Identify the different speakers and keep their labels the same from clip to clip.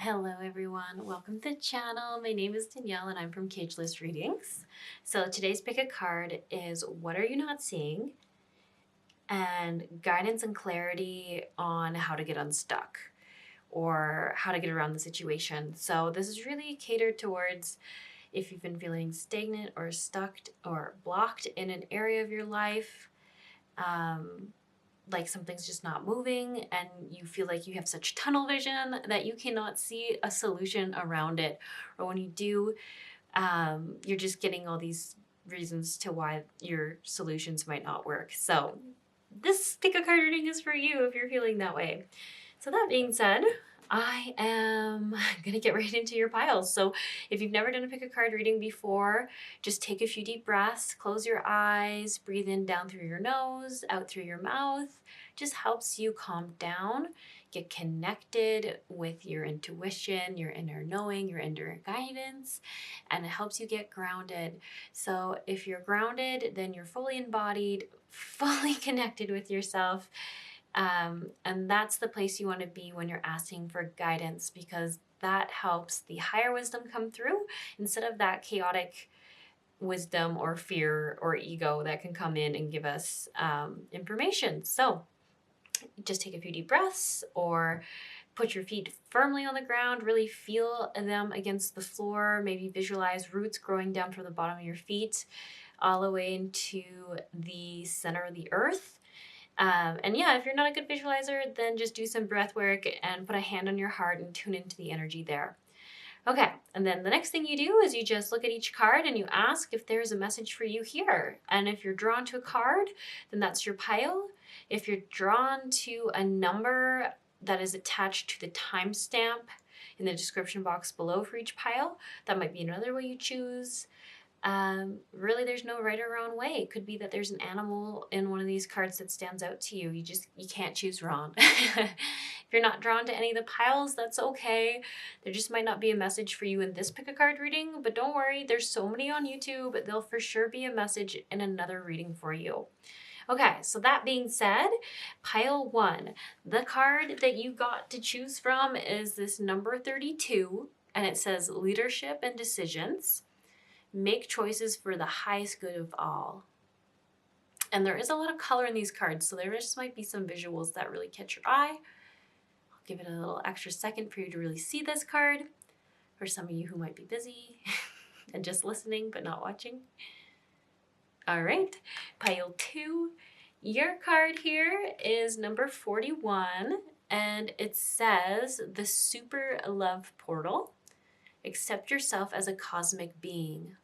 Speaker 1: Hello everyone, welcome to the channel. My name is Danielle and I'm from Cageless Readings. So today's pick a card is what are you not seeing? And guidance and clarity on how to get unstuck or how to get around the situation. So this is really catered towards if you've been feeling stagnant or stuck or blocked in an area of your life. Like something's just not moving and you feel like you have such tunnel vision that you cannot see a solution around it. Or when you do, you're just getting all these reasons to why your solutions might not work. So this pick a card reading is for you if you're feeling that way. So that being said, I am going to get right into your piles. So if you've never done a pick a card reading before, just take a few deep breaths, close your eyes, breathe in down through your nose, out through your mouth. Just helps you calm down, get connected with your intuition, your inner knowing, your inner guidance, and it helps you get grounded. So if you're grounded, then you're fully embodied, fully connected with yourself. And that's the place you want to be when you're asking for guidance, because that helps the higher wisdom come through instead of that chaotic wisdom or fear or ego that can come in and give us information. So just take a few deep breaths or put your feet firmly on the ground, really feel them against the floor, maybe visualize roots growing down from the bottom of your feet all the way into the center of the earth. And yeah, if you're not a good visualizer, then just do some breath work and put a hand on your heart and tune into the energy there. Okay, and then the next thing you do is you just look at each card and you ask if there's a message for you here. And if you're drawn to a card, then that's your pile. If you're drawn to a number that is attached to the timestamp in the description box below for each pile, that might be another way you choose. Really, there's no right or wrong way. It could be that there's an animal in one of these cards that stands out to you. You can't choose wrong. If you're not drawn to any of the piles, that's okay. There just might not be a message for you in this pick a card reading, but don't worry, there's so many on YouTube. There'll for sure be a message in another reading for you. Okay, so that being said, pile 1, the card that you got to choose from is this number 32, and it says leadership and decisions. Make choices for the highest good of all. And there is a lot of color in these cards, so there just might be some visuals that really catch your eye. I'll give it a little extra second for you to really see this card, for some of you who might be busy and just listening but not watching. All right, pile 2. Your card here is number 41, and it says the super love portal. Accept yourself as a cosmic being.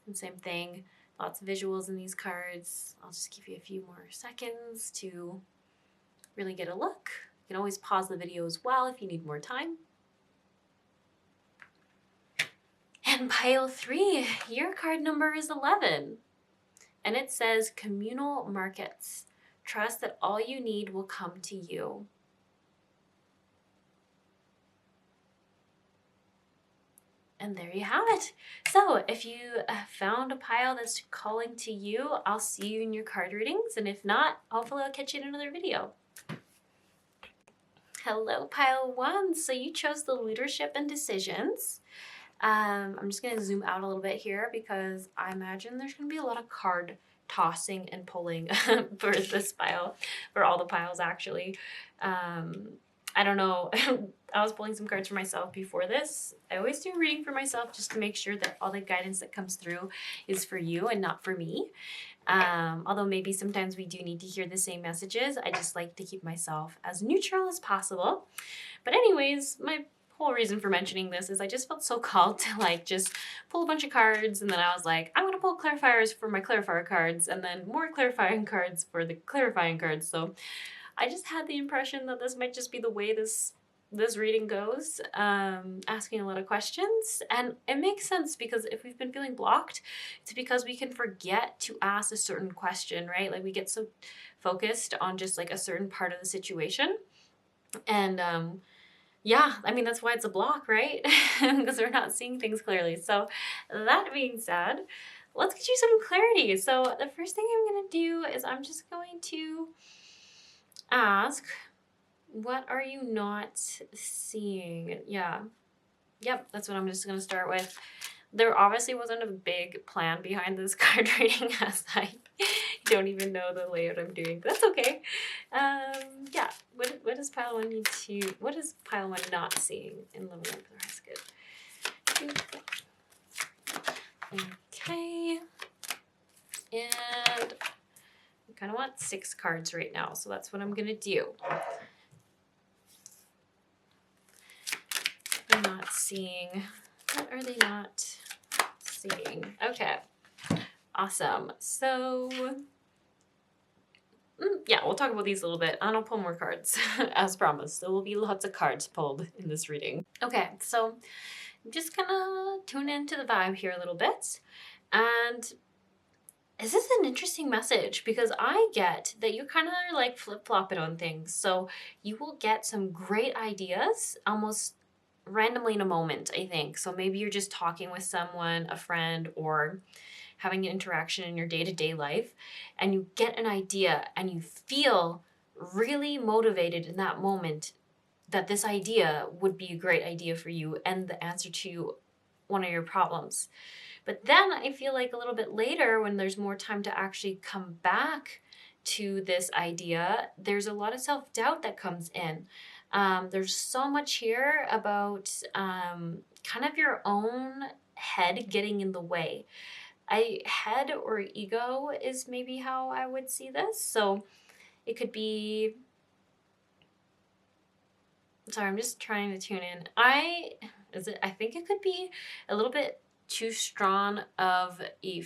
Speaker 1: And same thing, lots of visuals in these cards. I'll just give you a few more seconds to really get a look. You can always pause the video as well if you need more time. And pile 3, your card number is 11. And it says communal markets. Trust that all you need will come to you. And there you have it. So if you found a pile that's calling to you, I'll see you in your card readings. And if not, hopefully I'll catch you in another video. Hello, pile 1. So you chose the leadership and decisions. I'm just going to zoom out a little bit here because I imagine there's going to be a lot of card tossing and pulling for this pile, for all the piles actually. I don't know. I was pulling some cards for myself before this. I always do a reading for myself just to make sure that all the guidance that comes through is for you and not for me. Although maybe sometimes we do need to hear the same messages. I just like to keep myself as neutral as possible. But anyways, my whole reason for mentioning this is I just felt so called to like just pull a bunch of cards, and then I was like, I'm going to pull clarifiers for my clarifier cards and then more clarifying cards for the clarifying cards. So I just had the impression that this might just be the way this reading goes, asking a lot of questions. And it makes sense because if we've been feeling blocked, it's because we can forget to ask a certain question, right? Like we get so focused on just like a certain part of the situation. And yeah, I mean, that's why it's a block, right? Because we're not seeing things clearly. So that being said, let's get you some clarity. So the first thing I'm going to do is I'm just going to ask What are you not seeing? Yeah. Yep, that's what I'm just going to start with. There obviously wasn't a big plan behind this card reading, as I don't even know the layout I'm doing, but that's okay. Yeah, what does pile one need to, what is pile one not seeing in level 1 for the rest? Good. Okay. And I kind of want 6 cards right now, so that's what I'm going to do. I'm not seeing. What are they not seeing? Okay. Awesome. So, yeah, we'll talk about these a little bit, and I'll pull more cards, as promised. There will be lots of cards pulled in this reading. Okay, so I'm just gonna tune into the vibe here a little bit. And this is an interesting message because I get that you kind of are like flip-flopping on things. So you will get some great ideas almost randomly in a moment, I think. So maybe you're just talking with someone, a friend, or having an interaction in your day-to-day life, and you get an idea and you feel really motivated in that moment that this idea would be a great idea for you and the answer to one of your problems. But then I feel like a little bit later, when there's more time to actually come back to this idea, there's a lot of self-doubt that comes in. There's so much here about kind of your own head getting in the way. Head or ego is maybe how I would see this. So it could be, sorry, I'm just trying to tune in. I think it could be a little bit too strong of a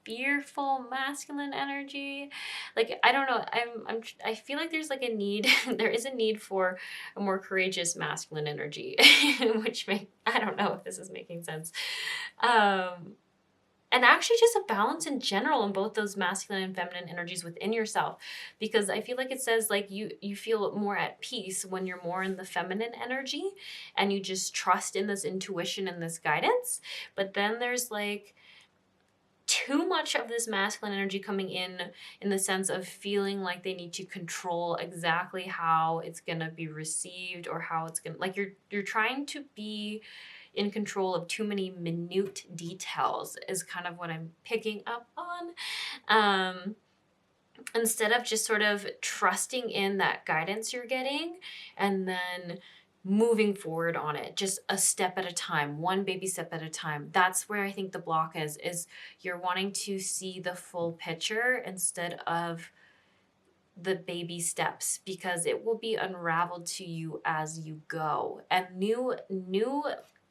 Speaker 1: fearful masculine energy. Like, I don't know, I feel like there's like a need there is a need for a more courageous masculine energy, which I don't know if this is making sense. And actually just a balance in general in both those masculine and feminine energies within yourself, because I feel like it says like you feel more at peace when you're more in the feminine energy and you just trust in this intuition and this guidance. But then there's like too much of this masculine energy coming in the sense of feeling like they need to control exactly how it's going to be received, or how it's going to, like, you're trying to be in control of too many minute details is kind of what I'm picking up on. Instead of just sort of trusting in that guidance you're getting and then moving forward on it, just a step at a time, one baby step at a time. That's where I think the block is you're wanting to see the full picture instead of the baby steps, because it will be unraveled to you as you go, and new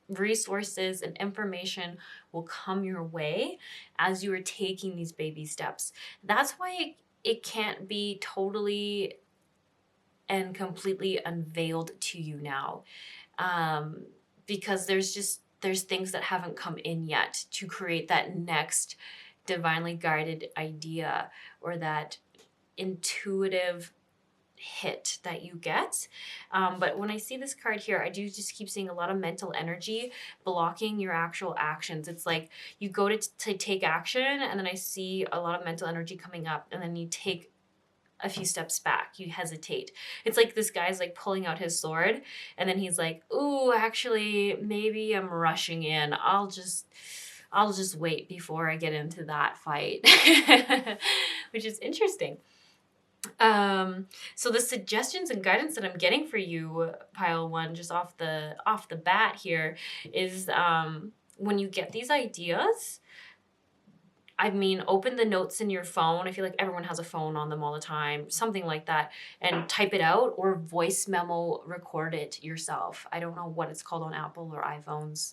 Speaker 1: resources and information will come your way as you are taking these baby steps. That's why it can't be totally and completely unveiled to you now, because there's things that haven't come in yet to create that next divinely guided idea or that intuitive hit that you get. But when I see this card here, I do just keep seeing a lot of mental energy blocking your actual actions. It's like you go to take action, and then I see a lot of mental energy coming up, and then you take a few steps back, you hesitate. It's like this guy's like pulling out his sword, and then he's like, ooh, actually maybe I'm rushing in, I'll just wait before I get into that fight. Which is interesting. So the suggestions and guidance that I'm getting for you, pile one, just off the bat here, is when you get these ideas, I mean, open the notes in your phone. I feel like everyone has a phone on them all the time, something like that, and type it out or voice memo record it yourself. I don't know what it's called on Apple or iPhones.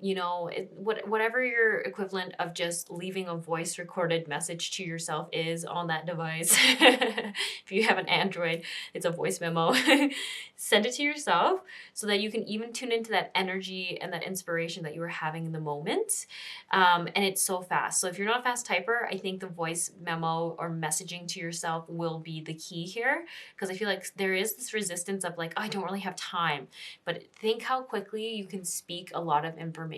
Speaker 1: You know, whatever your equivalent of just leaving a voice recorded message to yourself is on that device. If you have an Android, it's a voice memo. Send it to yourself so that you can even tune into that energy and that inspiration that you were having in the moment. And it's so fast. So if you're not a fast typer, I think the voice memo or messaging to yourself will be the key here, because I feel like there is this resistance of like, oh, I don't really have time. But think how quickly you can speak a lot of information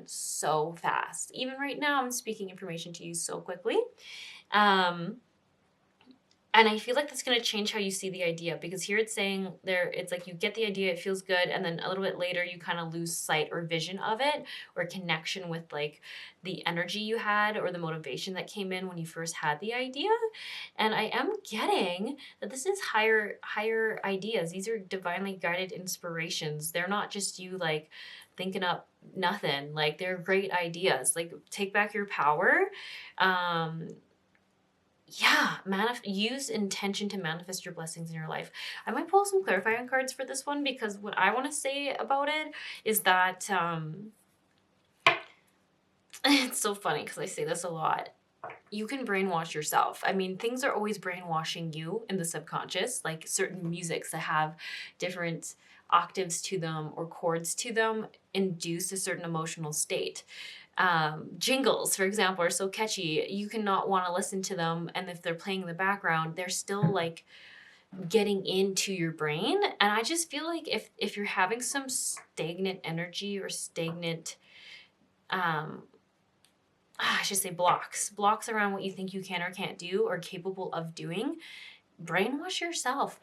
Speaker 1: so fast. Even right now, I'm speaking information to you so quickly. And I feel like that's going to change how you see the idea, because here it's saying there, it's like you get the idea, it feels good, and then a little bit later you kind of lose sight or vision of it, or connection with like the energy you had or the motivation that came in when you first had the idea. And I am getting that this is higher ideas. These are divinely guided inspirations. They're not just you like thinking up nothing. Like, they're great ideas. Like, take back your power. Yeah, use intention to manifest your blessings in your life. I might pull some clarifying cards for this one, because what I want to say about it is that it's so funny because I say this a lot. You can brainwash yourself. I mean, things are always brainwashing you in the subconscious, like certain musics that have different octaves to them or chords to them induce a certain emotional state. Jingles, for example, are so catchy. You cannot want to listen to them. And if they're playing in the background, they're still like getting into your brain. And I just feel like if you're having some stagnant energy or stagnant, I should say blocks around what you think you can or can't do or capable of doing, brainwash yourself.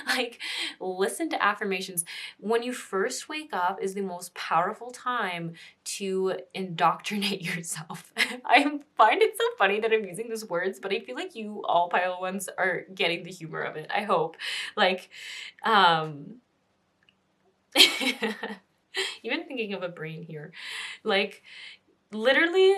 Speaker 1: Like, listen to affirmations. When you first wake up is the most powerful time to indoctrinate yourself. I find it so funny that I'm using these words, but I feel like you all pile ones are getting the humor of it. I hope. Like, even thinking of a brain here, like, literally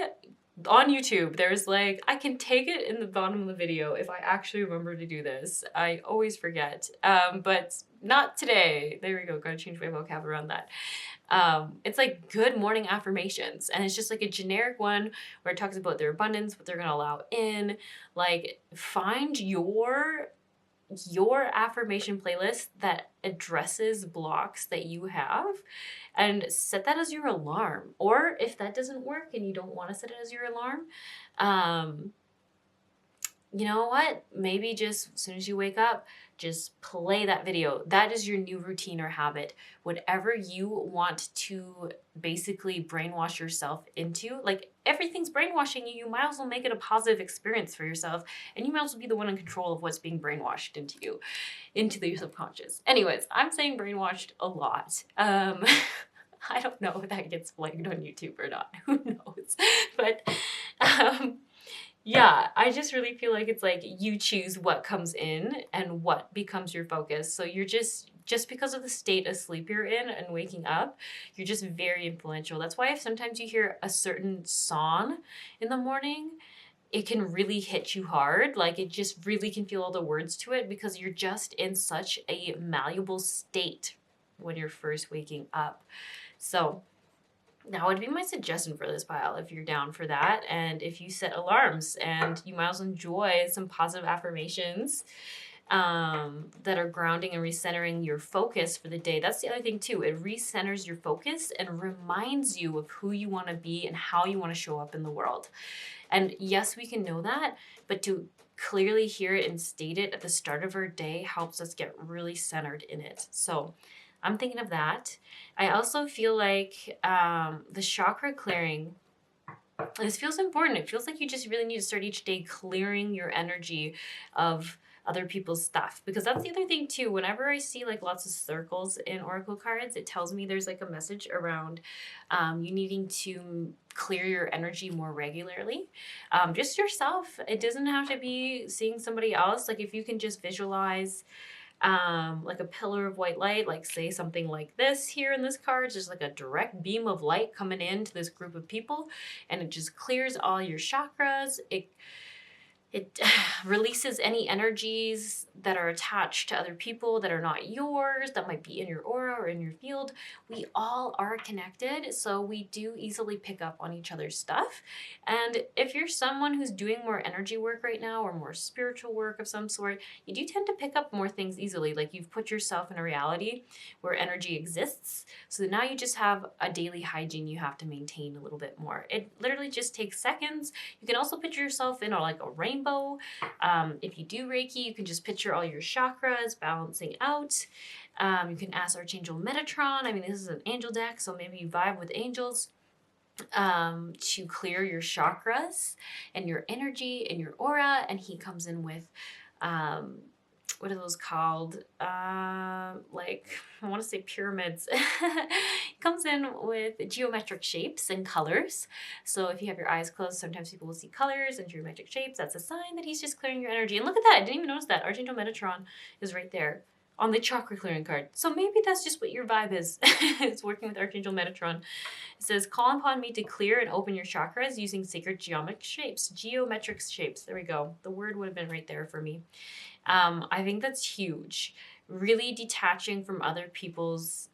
Speaker 1: on YouTube, there's like, I can take it in the bottom of the video if I actually remember to do this. I always forget, but not today. There we go. Gotta change my vocab around that. It's like good morning affirmations, and it's just like a generic one where it talks about their abundance, what they're gonna allow in. Like, find your affirmation playlist that addresses blocks that you have and set that as your alarm. Or if that doesn't work and you don't want to set it as your alarm, you know what? Maybe just as soon as you wake up, just play that video. That is your new routine or habit. Whatever you want to basically brainwash yourself into, like, everything's brainwashing you, you might as well make it a positive experience for yourself, and you might as well be the one in control of what's being brainwashed into you, into the subconscious. Anyways, I'm saying brainwashed a lot. I don't know if that gets flagged on YouTube or not. Who knows? But yeah, I just really feel like it's like you choose what comes in and what becomes your focus. So you're just because of the state of sleep you're in and waking up, you're just very influential. That's why if sometimes you hear a certain song in the morning, it can really hit you hard. Like, it just really can feel all the words to it, because you're just in such a malleable state when you're first waking up. So that would be my suggestion for this pile, if you're down for that. And if you set alarms, and you might as well enjoy some positive affirmations that are grounding and recentering your focus for the day. That's the other thing too. It recenters your focus and reminds you of who you want to be and how you want to show up in the world. And yes, we can know that, but to clearly hear it and state it at the start of our day helps us get really centered in it. So I'm thinking of that. I also feel like the chakra clearing, this feels important. It feels like you just really need to start each day clearing your energy of other people's stuff, because that's the other thing too. Whenever I see like lots of circles in oracle cards, it tells me there's like a message around you needing to clear your energy more regularly. Just yourself. It doesn't have to be seeing somebody else. Like, if you can just visualize like a pillar of white light, like say something like this here in this card, just like a direct beam of light coming into this group of people, and it just clears all your chakras. It releases any energies that are attached to other people that are not yours, that might be in your aura or in your field. We all are connected, so we do easily pick up on each other's stuff. And if you're someone who's doing more energy work right now, or more spiritual work of some sort, you do tend to pick up more things easily. Like, you've put yourself in a reality where energy exists, so now you just have a daily hygiene you have to maintain a little bit more. It literally just takes seconds. You can also picture yourself in like a rainbow. If you do Reiki, you can just picture all your chakras balancing out. You can ask Archangel Metatron. I mean, this is an angel deck, so maybe you vibe with angels. to clear your chakras and your energy and your aura. And he comes in with, what are those called? Like, I want to say pyramids. He comes in with geometric shapes and colors. So if you have your eyes closed, sometimes people will see colors and geometric shapes. That's a sign that he's just clearing your energy. And look at that. I didn't even notice that. Archangel Metatron is right there on the chakra clearing card. So maybe that's just what your vibe is. It's working with Archangel Metatron. It says, call upon me to clear and open your chakras using sacred geometric shapes. Geometric shapes. There we go. The word would have been right there for me. I think that's huge. Really detaching from other people's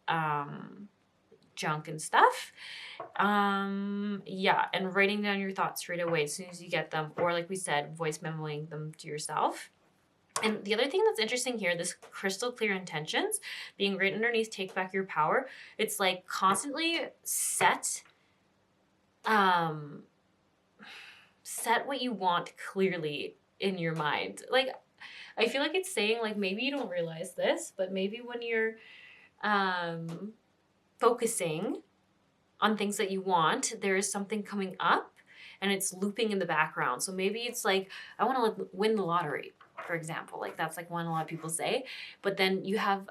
Speaker 1: junk and stuff. Yeah, and writing down your thoughts straight away as soon as you get them. Or like we said, voice memoing them to yourself. And the other thing that's interesting here, this crystal clear intentions being right underneath take back your power. It's like constantly set what you want clearly in your mind. Like, I feel like it's saying, like, maybe you don't realize this, but maybe when you're focusing on things that you want, there is something coming up and it's looping in the background. So maybe it's like, I want to win the lottery, for example. Like, that's like one a lot of people say. But then you have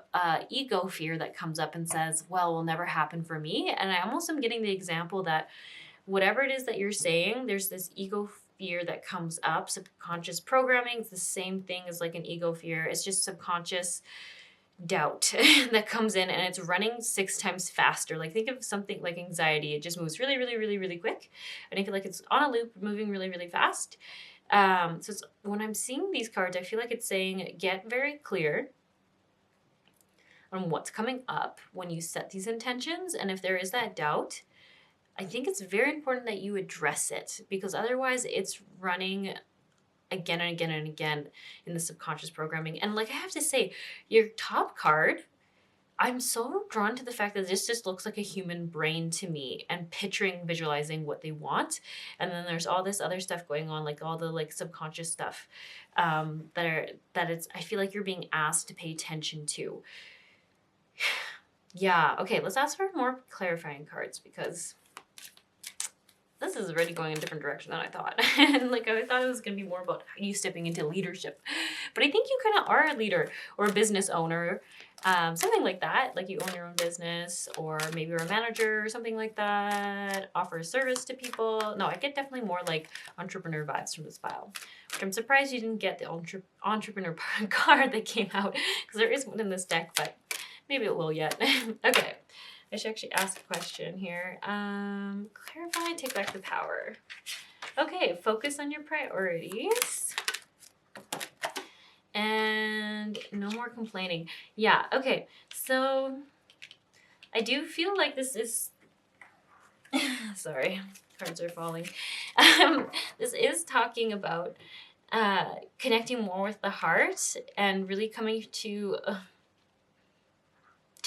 Speaker 1: ego fear that comes up and says, well, it will never happen for me. And I almost am getting the example that whatever it is that you're saying, there's this ego fear that comes up. Subconscious programming is the same thing as like an ego fear. It's just subconscious doubt that comes in, and it's running 6 times faster. Like, think of something like anxiety. It just moves really, really, really, really quick. I think like it's on a loop, moving really, really fast. So it's, when I'm seeing these cards, I feel like it's saying, get very clear on what's coming up when you set these intentions. And if there is that doubt, I think it's very important that you address it, because otherwise it's running again and again and again in the subconscious programming. And like, I have to say, your top card, I'm so drawn to the fact that this just looks like a human brain to me, and picturing, visualizing what they want. And then there's all this other stuff going on, like all the like subconscious stuff that it's, I feel like you're being asked to pay attention to. Yeah, okay, let's ask for more clarifying cards, because this is already going in a different direction than I thought. And like, I thought it was going to be more about you stepping into leadership. But I think you kind of are a leader or a business owner, something like that. Like, you own your own business, or maybe you're a manager or something like that. Offer a service to people. No, I get definitely more like entrepreneur vibes from this file. Which I'm surprised you didn't get the entrepreneur card that came out, because there is one in this deck, but maybe it will yet. Okay. I should actually ask a question here. Clarify, take back the power. Okay, focus on your priorities. And no more complaining. Yeah, okay. So I do feel like this is... Sorry, cards are falling. This is talking about connecting more with the heart and really coming to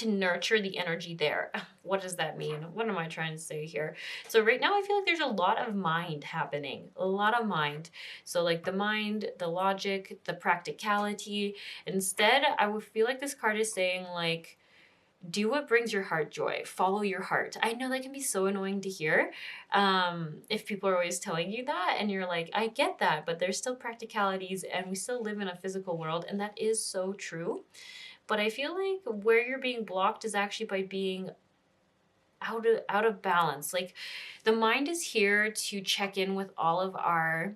Speaker 1: nurture the energy there. What does that mean? What am I trying to say here? So right now I feel like there's a lot of mind happening, a lot of mind. So like the mind, the logic, the practicality. Instead, I would feel like this card is saying, like, do what brings your heart joy. Follow your heart. I know that can be so annoying to hear if people are always telling you that, and you're like, I get that, but there's still practicalities, and we still live in a physical world, and that is so true. But I feel like where you're being blocked is actually by being out of balance. Like, the mind is here to check in with all of our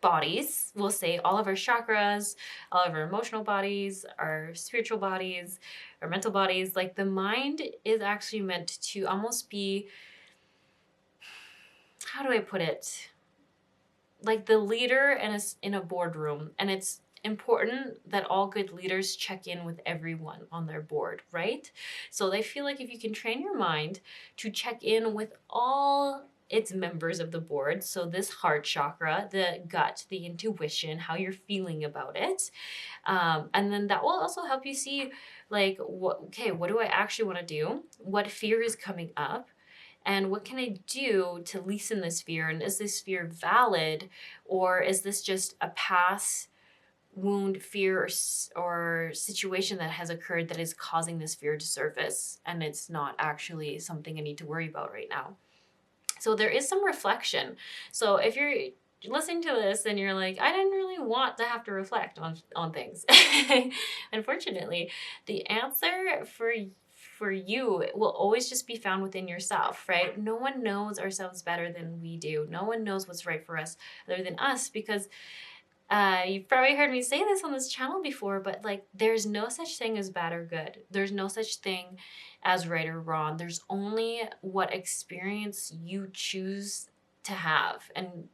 Speaker 1: bodies. We'll say all of our chakras, all of our emotional bodies, our spiritual bodies, our mental bodies. Like, the mind is actually meant to almost be, how do I put it? Like the leader in a boardroom, and it's important that all good leaders check in with everyone on their board, right? So they feel like if you can train your mind to check in with all its members of the board, so this heart chakra, the gut, the intuition, how you're feeling about it, and then that will also help you see, like, what do I actually want to do? What fear is coming up? And what can I do to lessen this fear? And is this fear valid? Or is this just a past wound, fear, or situation that has occurred that is causing this fear to surface? And it's not actually something I need to worry about right now. So there is some reflection. So if you're listening to this and you're like, I didn't really want to have to reflect on things. Unfortunately, the answer for you will always just be found within yourself, right? No one knows ourselves better than we do. No one knows what's right for us other than us, because you've probably heard me say this on this channel before, but like, there's no such thing as bad or good. There's no such thing as right or wrong. There's only what experience you choose to have. And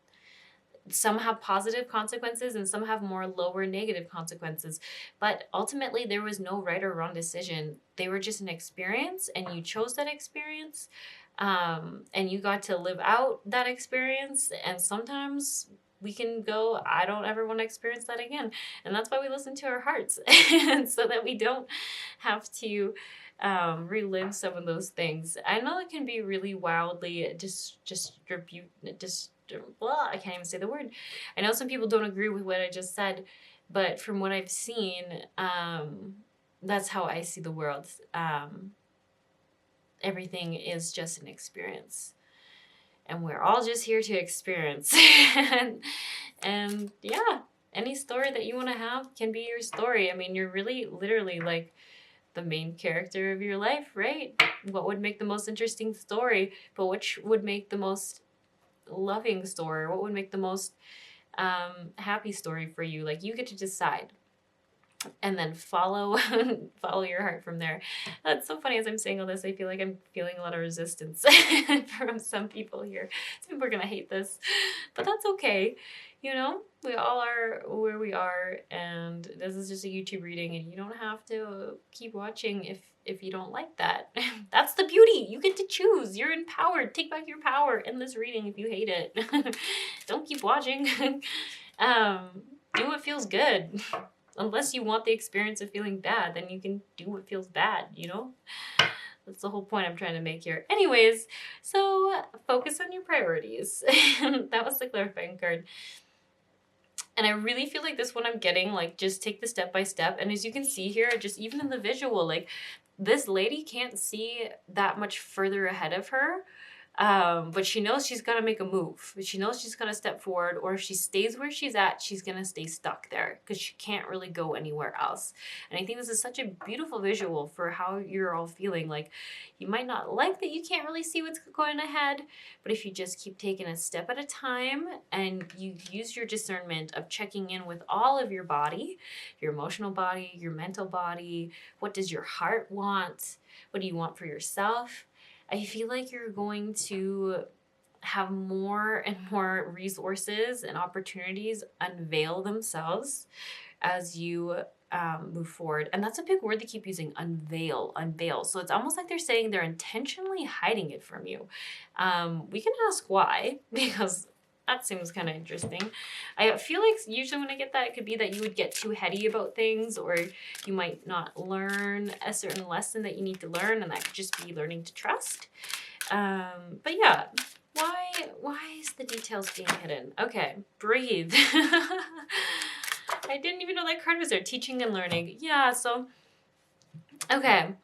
Speaker 1: some have positive consequences and some have more lower negative consequences. But ultimately, there was no right or wrong decision. They were just an experience, and you chose that experience. And you got to live out that experience. And sometimes we can go, I don't ever want to experience that again. And that's why we listen to our hearts, so that we don't have to relive some of those things. I know it can be really wildly I can't even say the word. I know some people don't agree with what I just said, but from what I've seen, that's how I see the world. Everything is just an experience, and we're all just here to experience. and yeah, any story that you want to have can be your story. I mean, you're really literally like the main character of your life, right? What would make the most interesting story, but which would make the most loving story? What would make the most happy story for you? Like, you get to decide, and then follow your heart from there. That's so funny. As I'm saying all this, I feel like I'm feeling a lot of resistance from some people here. Some people are gonna hate this, but that's okay. You know, we all are where we are, and this is just a YouTube reading, and you don't have to keep watching if you don't like that. That's the beauty. You get to choose. You're empowered. Take back your power in this reading if you hate it. Don't keep watching. Do what feels good. Unless you want the experience of feeling bad, then you can do what feels bad, you know? That's the whole point I'm trying to make here. Anyways, so focus on your priorities. That was the clarifying card. And I really feel like this one I'm getting, like, just take the step by step. And as you can see here, just even in the visual, like, this lady can't see that much further ahead of her. But she knows she's got to make a move. She knows she's got to step forward, or if she stays where she's at, she's going to stay stuck there because she can't really go anywhere else. And I think this is such a beautiful visual for how you're all feeling. Like, you might not like that you can't really see what's going ahead, but if you just keep taking a step at a time and you use your discernment of checking in with all of your body, your emotional body, your mental body, what does your heart want? What do you want for yourself? I feel like you're going to have more and more resources and opportunities unveil themselves as you move forward. And that's a big word they keep using, unveil. So it's almost like they're saying they're intentionally hiding it from you. We can ask why, because that seems kind of interesting. I feel like usually when I get that, it could be that you would get too heady about things, or you might not learn a certain lesson that you need to learn, and that could just be learning to trust. But yeah, why is the details being hidden? Okay, breathe. I didn't even know that card was there. Teaching and learning. Yeah, so, okay.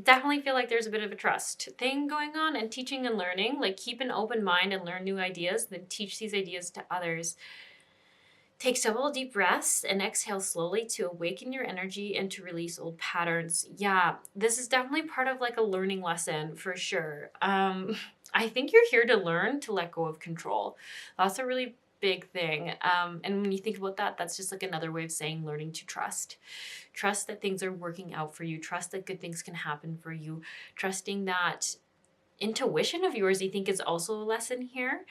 Speaker 1: Definitely feel like there's a bit of a trust thing going on, and teaching and learning, like, keep an open mind and learn new ideas, then teach these ideas to others. Take several deep breaths and exhale slowly to awaken your energy and to release old patterns. Yeah, this is definitely part of like a learning lesson for sure. I think you're here to learn to let go of control. That's a really big thing. And when you think about that, that's just like another way of saying learning to trust. Trust that things are working out for you. Trust that good things can happen for you. Trusting that intuition of yours, I think, is also a lesson here.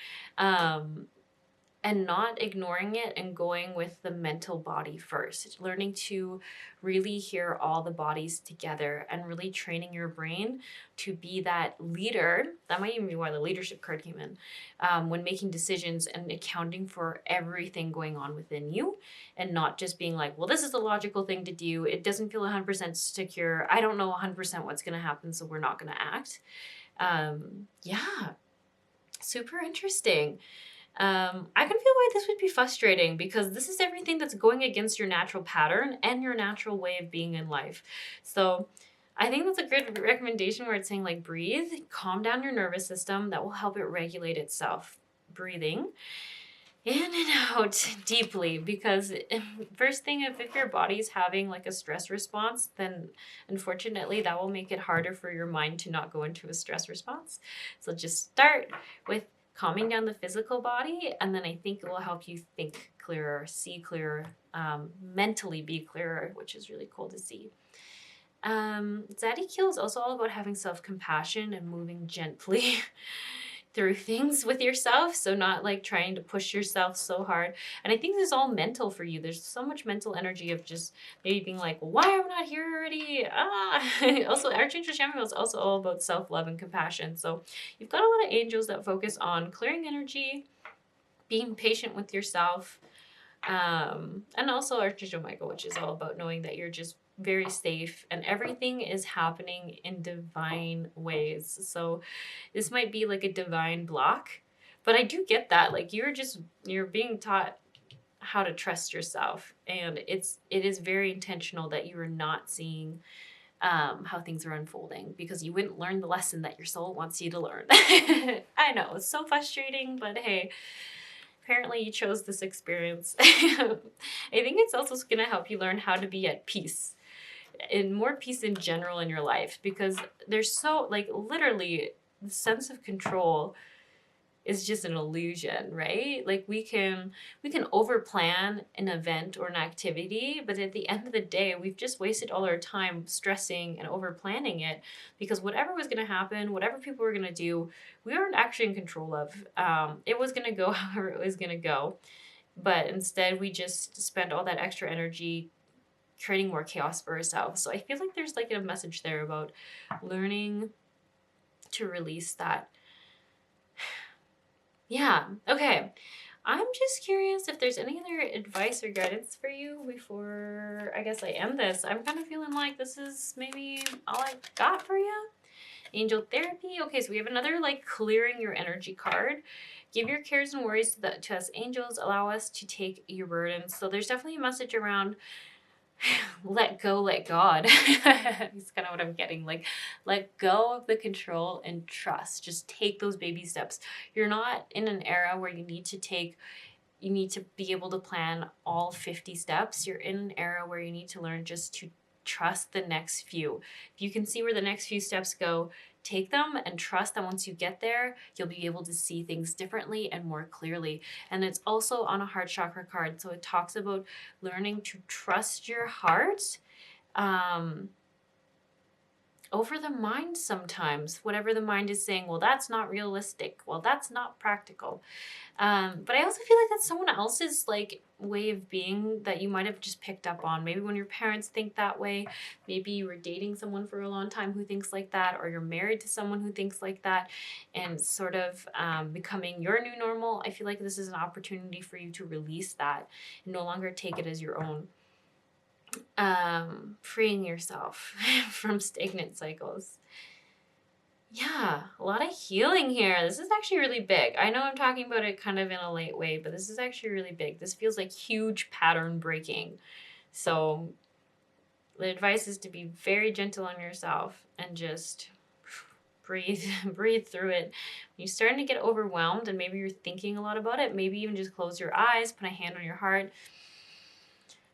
Speaker 1: And not ignoring it and going with the mental body first. Learning to really hear all the bodies together and really training your brain to be that leader. That might even be why the leadership card came in. When making decisions and accounting for everything going on within you, and not just being like, well, this is the logical thing to do. It doesn't feel 100% secure. I don't know 100% what's going to happen, so we're not going to act. Yeah, super interesting. I can feel why this would be frustrating, because this is everything that's going against your natural pattern and your natural way of being in life. So I think that's a good recommendation where it's saying like breathe, calm down your nervous system. That will help it regulate itself. Breathing in and out deeply, because first thing, if your body's having like a stress response, then unfortunately that will make it harder for your mind to not go into a stress response. So just start with calming down the physical body, and then I think it will help you think clearer, see clearer, mentally be clearer, which is really cool to see. Zadie is also all about having self-compassion and moving gently through things with yourself. So not like trying to push yourself so hard. And I think this is all mental for you. There's so much mental energy of just maybe being like, well, why am I not here already? Also, Archangel Chamuel is also all about self-love and compassion. So you've got a lot of angels that focus on clearing energy, being patient with yourself, and also Archangel Michael, which is all about knowing that you're just very safe and everything is happening in divine ways. So this might be like a divine block, but I do get that. Like you're being taught how to trust yourself, and it is very intentional that you are not seeing how things are unfolding, because you wouldn't learn the lesson that your soul wants you to learn. I know, it's so frustrating, but hey, apparently you chose this experience. I think it's also going to help you learn how to be at peace, and more peace in general in your life, because there's so, like, literally the sense of control is just an illusion, right? Like we can over plan an event or an activity, but at the end of the day, we've just wasted all our time stressing and over planning it, because whatever was going to happen, whatever people were going to do, we weren't actually in control of. It was going to go however it was going to go, but instead we just spent all that extra energy creating more chaos for ourselves. So I feel like there's like a message there about learning to release that. Yeah, okay. I'm just curious if there's any other advice or guidance for you before I guess I end this. I'm kind of feeling like this is maybe all I got for you. Angel therapy. Okay, so we have another like clearing your energy card. Give your cares and worries to us angels. Allow us to take your burdens. So there's definitely a message around let go, let God. It's kind of what I'm getting. Like, let go of the control and trust. Just take those baby steps. You're not in an era where you need to be able to plan all 50 steps. You're in an era where you need to learn just to trust the next few. If you can see where the next few steps go, take them and trust that once you get there, you'll be able to see things differently and more clearly. And it's also on a heart chakra card. So it talks about learning to trust your heart over the mind sometimes. Whatever the mind is saying, well, that's not realistic. Well, that's not practical. But I also feel like that's someone else's like way of being that you might have just picked up on. Maybe when your parents think that way, maybe you were dating someone for a long time who thinks like that, or you're married to someone who thinks like that, and sort of becoming your new normal. I feel like this is an opportunity for you to release that and no longer take it as your own. Freeing yourself from stagnant cycles. Yeah, a lot of healing here. This is actually really big. I know I'm talking about it kind of in a light way, but this is actually really big. This feels like huge pattern breaking. So the advice is to be very gentle on yourself and just breathe, breathe through it. When you're starting to get overwhelmed and maybe you're thinking a lot about it, maybe even just close your eyes, put a hand on your heart,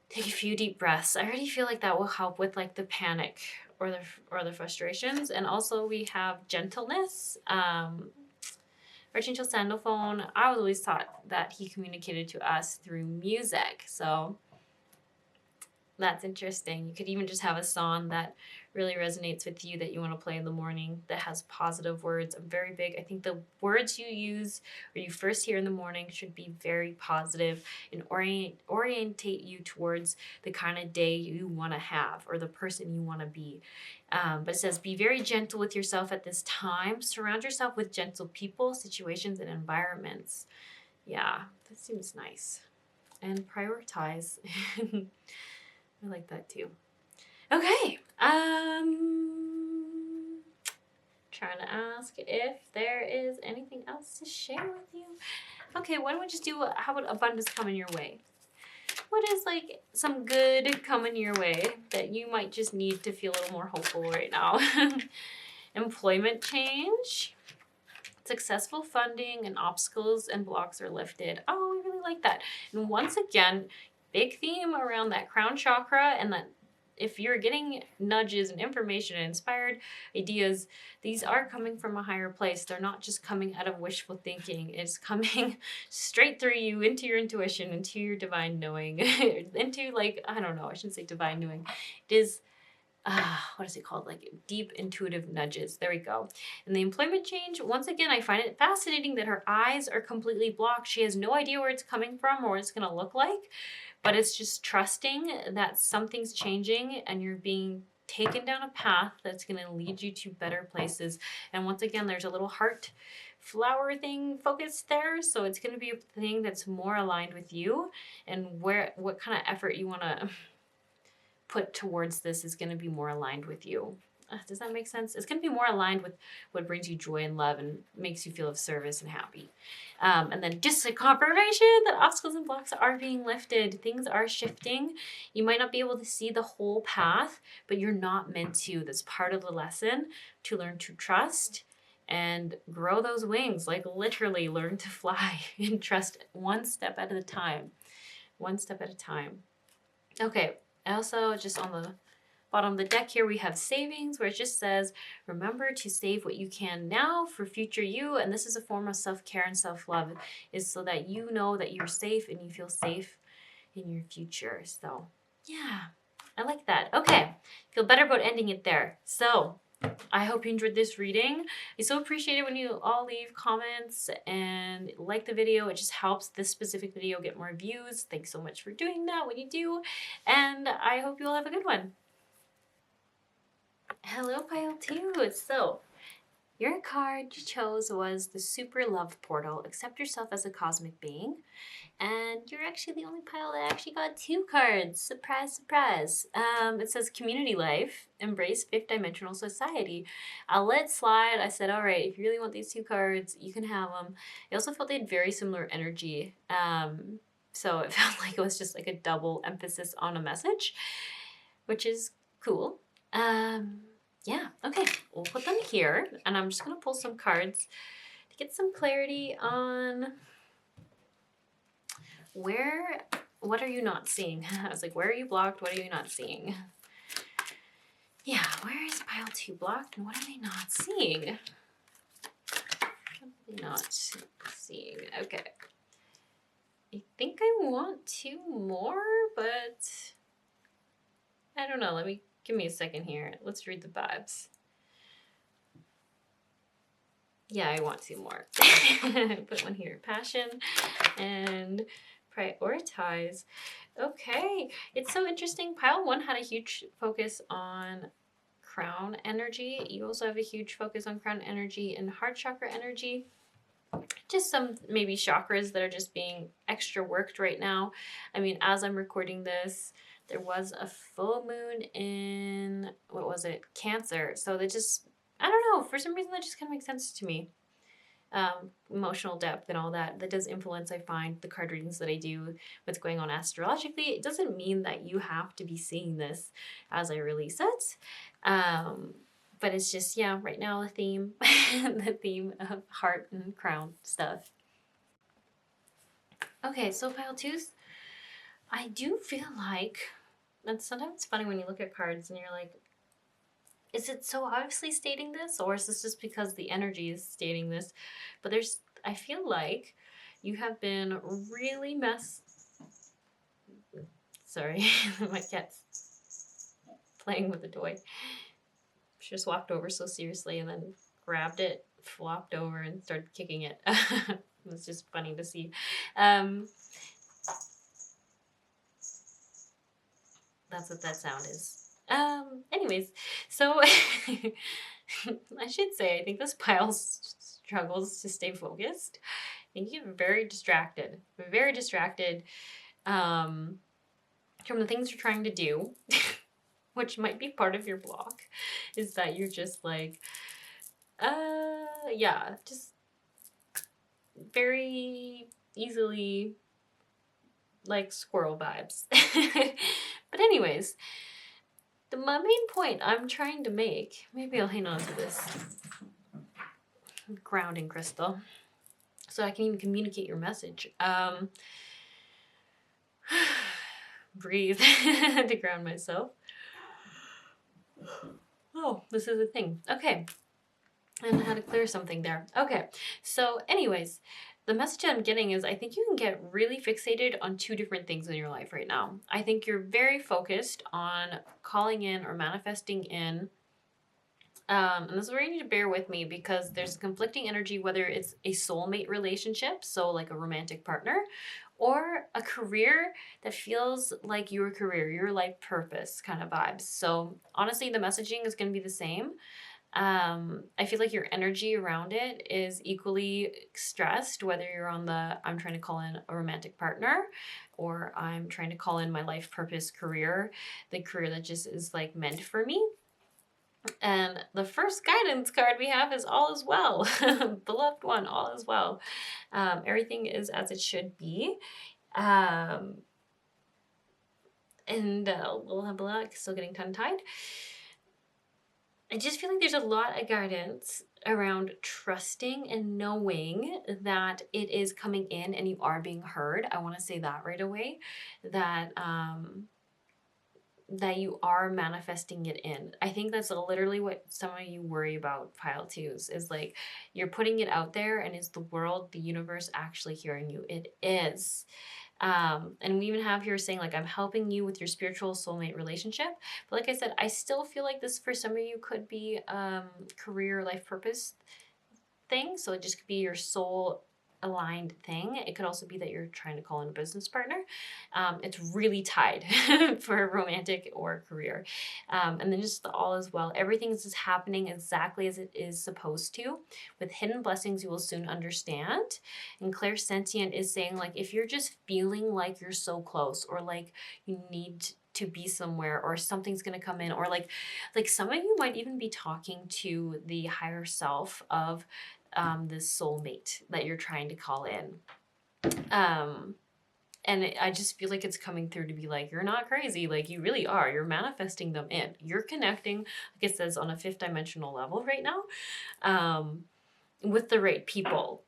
Speaker 1: take a few deep breaths. I already feel like that will help with like the panic or the frustrations. And also we have gentleness. Archangel Sandalphone, I was always taught that he communicated to us through music. So that's interesting. You could even just have a song that really resonates with you that you want to play in the morning that has positive words. I'm very big. I think the words you use or you first hear in the morning should be very positive and orientate you towards the kind of day you want to have or the person you want to be. But it says, be very gentle with yourself at this time. Surround yourself with gentle people, situations, and environments. Yeah, that seems nice. And prioritize. I like that too. Okay. Trying to ask if there is anything else to share with you. Okay, why don't we just do, how about abundance coming your way? what is like some good coming your way that you might just need to feel a little more hopeful right now? Employment change, successful funding, and obstacles and blocks are lifted. Oh, we really like that. And once again, big theme around that crown chakra, and that if you're getting nudges and information and inspired ideas, these are coming from a higher place. They're not just coming out of wishful thinking. It's coming straight through you into your intuition, into your divine knowing, into like, I don't know, I shouldn't say divine knowing. It is, what is it called? Like deep intuitive nudges. There we go. And the employment change, once again, I find it fascinating that her eyes are completely blocked. She has no idea where it's coming from or what it's going to look like. But it's just trusting that something's changing and you're being taken down a path that's going to lead you to better places. And once again, there's a little heart flower thing focused there. So it's going to be a thing that's more aligned with you, and what kind of effort you want to put towards this is going to be more aligned with you. Does that make sense? It's going to be more aligned with what brings you joy and love and makes you feel of service and happy. And then just a confirmation that obstacles and blocks are being lifted. Things are shifting. You might not be able to see the whole path, but you're not meant to. That's part of the lesson, to learn to trust and grow those wings. Like literally learn to fly and trust one step at a time. One step at a time. Okay. Also, just on the bottom of the deck here, we have savings, where it just says, remember to save what you can now for future you. And this is a form of self-care and self-love, is so that you know that you're safe and you feel safe in your future. So yeah, I like that. Okay, feel better about ending it there. So I hope you enjoyed this reading. I so appreciate it when you all leave comments and like the video. It just helps this specific video get more views. Thanks so much for doing that when you do. And I hope you all have a good one. Hello, Pile 2. So, your card you chose was the Super Love Portal. Accept yourself as a cosmic being. And you're actually the only pile that actually got 2 cards. Surprise, surprise. It says Community Life, Embrace 5th Dimensional Society. I let it slide. I said, all right, if you really want these 2 cards, you can have them. I also felt they had very similar energy. So it felt like it was just like a double emphasis on a message, which is cool. Yeah, okay, we'll put them here. And I'm just going to pull some cards to get some clarity on what are you not seeing? I was like, where are you blocked? What are you not seeing? Yeah, where is pile 2 blocked and what are they not seeing? What are they not seeing? Okay. I think I want 2 more, but I don't know. Give me a second here. Let's read the vibes. Yeah, I want 2 more. Put one here. Passion and prioritize. Okay, it's so interesting. Pile 1 had a huge focus on crown energy. You also have a huge focus on crown energy and heart chakra energy. Just some maybe chakras that are just being extra worked right now. I mean, as I'm recording this, there was a full moon in, what was it? Cancer. So they just, I don't know, for some reason that just kind of makes sense to me. Emotional depth and all that does influence, I find, the card readings that I do, what's going on astrologically. It doesn't mean that you have to be seeing this as I release it, but it's just, yeah, right now the theme the theme of heart and crown stuff. Okay, so pile 2's, I do feel like, and sometimes it's funny when you look at cards and you're like, is it so obviously stating this, or is this just because the energy is stating this? But I feel like you have been really sorry, my cat's playing with a toy. She just walked over so seriously and then grabbed it, flopped over and started kicking it. It was just funny to see. That's what that sound is. Anyways, so I should say, I think this pile struggles to stay focused. I think you get very distracted from the things you're trying to do, which might be part of your block, is that you're just like, yeah, just very easily like squirrel vibes. But anyways, my main point I'm trying to make, maybe I'll hang on to this grounding crystal so I can even communicate your message. Breathe to ground myself. Oh, this is a thing. Okay. And I had to clear something there. Okay. So anyways, the message I'm getting is I think you can get really fixated on two different things in your life right now. I think you're very focused on calling in or manifesting in. And this is where you need to bear with me because there's conflicting energy, whether it's a soulmate relationship, so like a romantic partner, or a career that feels like your career, your life purpose kind of vibes. So honestly, the messaging is going to be the same. I feel like your energy around it is equally stressed, whether you're on the I'm trying to call in a romantic partner or I'm trying to call in my life purpose career, the career that just is like meant for me. And the first guidance card we have is all is well. Beloved one, all is well. Everything is as it should be. And blah, blah, still getting tongue-tied. I just feel like there's a lot of guidance around trusting and knowing that it is coming in and you are being heard. I want to say that right away, that that you are manifesting it in. I think that's literally what some of you worry about, pile twos, is like you're putting it out there and is the world, the universe actually hearing you? It is. And we even have here saying like, I'm helping you with your spiritual soulmate relationship. But like I said, I still feel like this for some of you could be career, life purpose thing. So it just could be your soul aligned thing. It could also be that you're trying to call in a business partner. It's really tied for romantic or career. And then just the all is well. Everything is just happening exactly as it is supposed to. With hidden blessings, you will soon understand. And clairsentient is saying like, if you're just feeling like you're so close or like you need to be somewhere or something's going to come in or like some of you might even be talking to the higher self of this soulmate that you're trying to call in. And I just feel like it's coming through to be like, you're not crazy. Like you really are. You're manifesting them in. You're connecting, like it says, on a 5th dimensional level right now, with the right people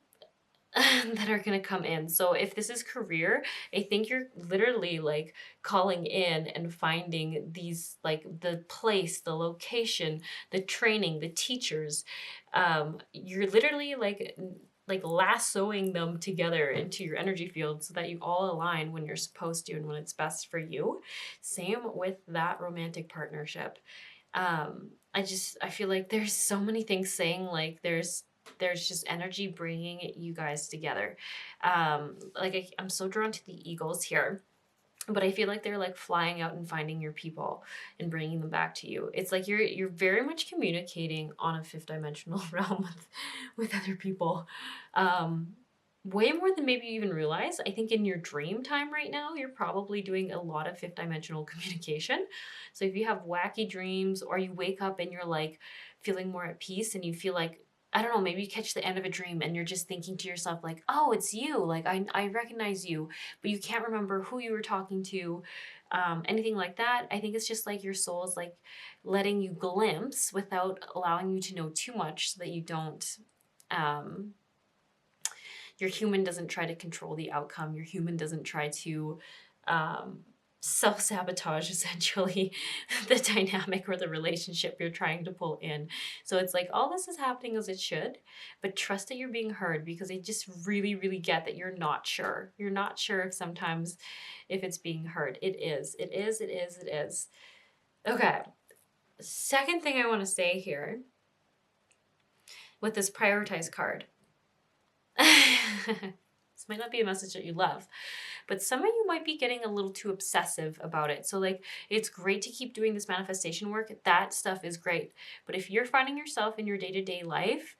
Speaker 1: that are going to come in. So if this is career, I think you're literally like calling in and finding these, like the place, the location, the training, the teachers. You're literally like lassoing them together into your energy field so that you all align when you're supposed to and when it's best for you. Same with that romantic partnership. I feel like there's so many things saying like there's just energy bringing you guys together. I'm so drawn to the eagles here, but I feel like they're like flying out and finding your people and bringing them back to you. It's like you're very much communicating on a 5th dimensional realm with other people. Way more than maybe you even realize. I think in your dream time right now, you're probably doing a lot of 5th dimensional communication. So if you have wacky dreams or you wake up and you're like feeling more at peace and you feel like, I don't know, maybe you catch the end of a dream and you're just thinking to yourself like, oh, it's you. Like I recognize you, but you can't remember who you were talking to, anything like that. I think it's just like your soul is like letting you glimpse without allowing you to know too much so that you don't, your human doesn't try to control the outcome. Your human doesn't try to self-sabotage essentially the dynamic or the relationship you're trying to pull in. So it's like all this is happening as it should, but trust that you're being heard because I just really, really get that you're not sure. You're not sure if sometimes if it's being heard. It is. It is. It is. It is. Okay. Second thing I want to say here with this prioritize card. This might not be a message that you love, but some of you might be getting a little too obsessive about it. So like, it's great to keep doing this manifestation work. That stuff is great. But if you're finding yourself in your day-to-day life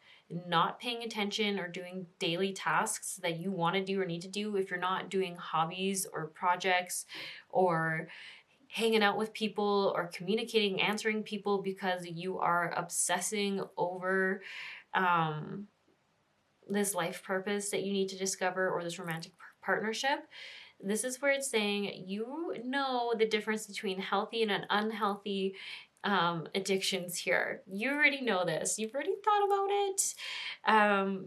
Speaker 1: not paying attention or doing daily tasks that you want to do or need to do, if you're not doing hobbies or projects or hanging out with people or communicating, answering people because you are obsessing over this life purpose that you need to discover or this romantic partnership, This is where it's saying you know the difference between healthy and an unhealthy addictions here. You already know this. You've already thought about it.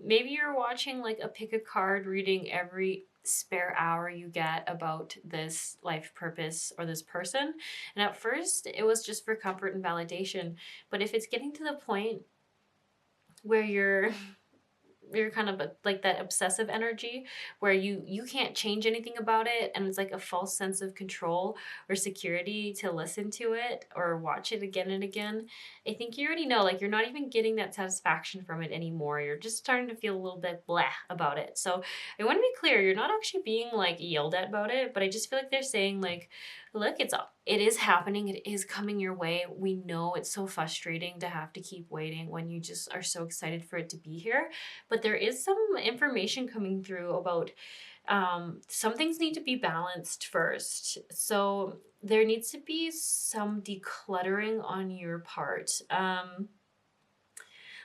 Speaker 1: Maybe you're watching like a pick a card reading every spare hour you get about this life purpose or this person. And at first, it was just for comfort and validation. But if it's getting to the point where you're kind of like that obsessive energy where you can't change anything about it, and it's like a false sense of control or security to listen to it or watch it again and again. I think you already know, like, you're not even getting that satisfaction from it anymore. You're just starting to feel a little bit blah about it. So I want to be clear, you're not actually being like yelled at about it, but I just feel like they're saying like, look, it is happening. It is coming your way. We know it's so frustrating to have to keep waiting when you just are so excited for it to be here. But there is some information coming through about some things need to be balanced first. So there needs to be some decluttering on your part.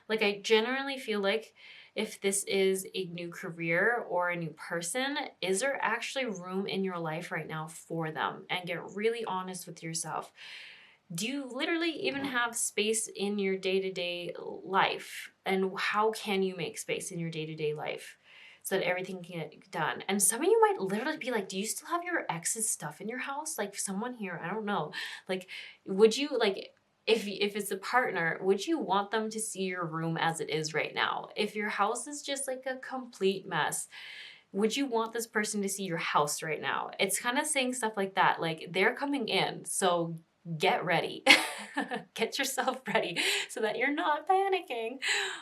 Speaker 1: Like, I generally feel like if this is a new career or a new person, is there actually room in your life right now for them? And get really honest with yourself. Do you literally even have space in your day-to-day life? And how can you make space in your day-to-day life so that everything can get done? And some of you might literally be like, do you still have your ex's stuff in your house? Like, someone here, I don't know. Like, would you, like, if it's a partner, would you want them to see your room as it is right now? If your house is just like a complete mess, would you want this person to see your house right now? It's kind of saying stuff like that. Like, they're coming in, so get ready. Get yourself ready so that you're not panicking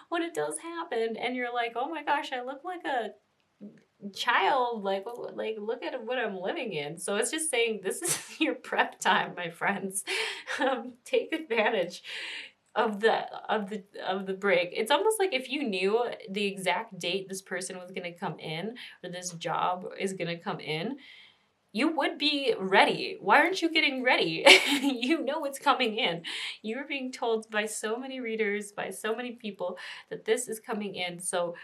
Speaker 1: when it does happen and you're like, oh my gosh, I look like a child, like look at what I'm living in. So it's just saying this is your prep time, my friends. Take advantage of the break. It's almost like if you knew the exact date this person was going to come in or this job is going to come in, you would be ready. Why aren't you getting ready? You know it's coming in. You are being told by so many readers, by so many people that this is coming in. So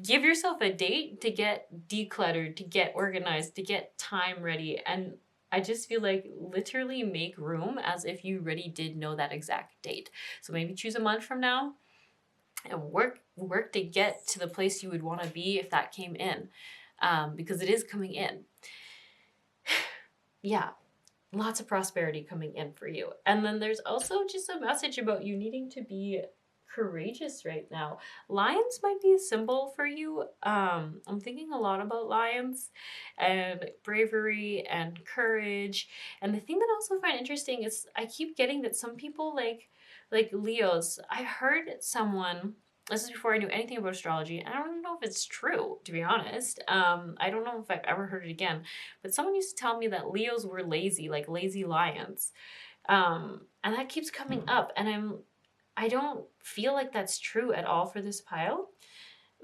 Speaker 1: give yourself a date to get decluttered, to get organized, to get time ready. And I just feel like literally make room as if you really did know that exact date. So maybe choose a month from now and work to get to the place you would want to be if that came in, because it is coming in. Yeah, lots of prosperity coming in for you. And then there's also just a message about you needing to be courageous right now. Lions might be a symbol for you. I'm thinking a lot about lions and bravery and courage. And the thing that I also find interesting is I keep getting that some people like Leos. I heard someone, this is before I knew anything about astrology, and I don't even know if it's true, to be honest. I don't know if I've ever heard it again, but someone used to tell me that Leos were lazy, like lazy lions. And that keeps coming up, and I don't feel like that's true at all for this pile,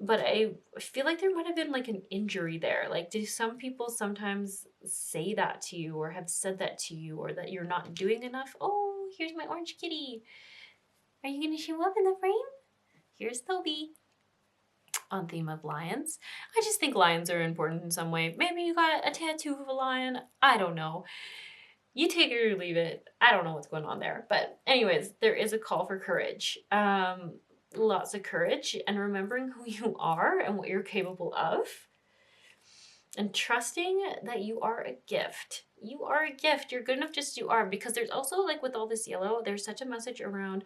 Speaker 1: but I feel like there might have been like an injury there. Like, do some people sometimes say that to you or have said that to you, or that you're not doing enough? Oh, here's my orange kitty. Are you going to show up in the frame? Here's Toby. On theme of lions. I just think lions are important in some way. Maybe you got a tattoo of a lion. I don't know. You take it or leave it. I don't know what's going on there. But anyways, there is a call for courage. Lots of courage and remembering who you are and what you're capable of. And trusting that you are a gift. You are a gift. You're good enough just as you are. Because there's also, like with all this yellow, there's such a message around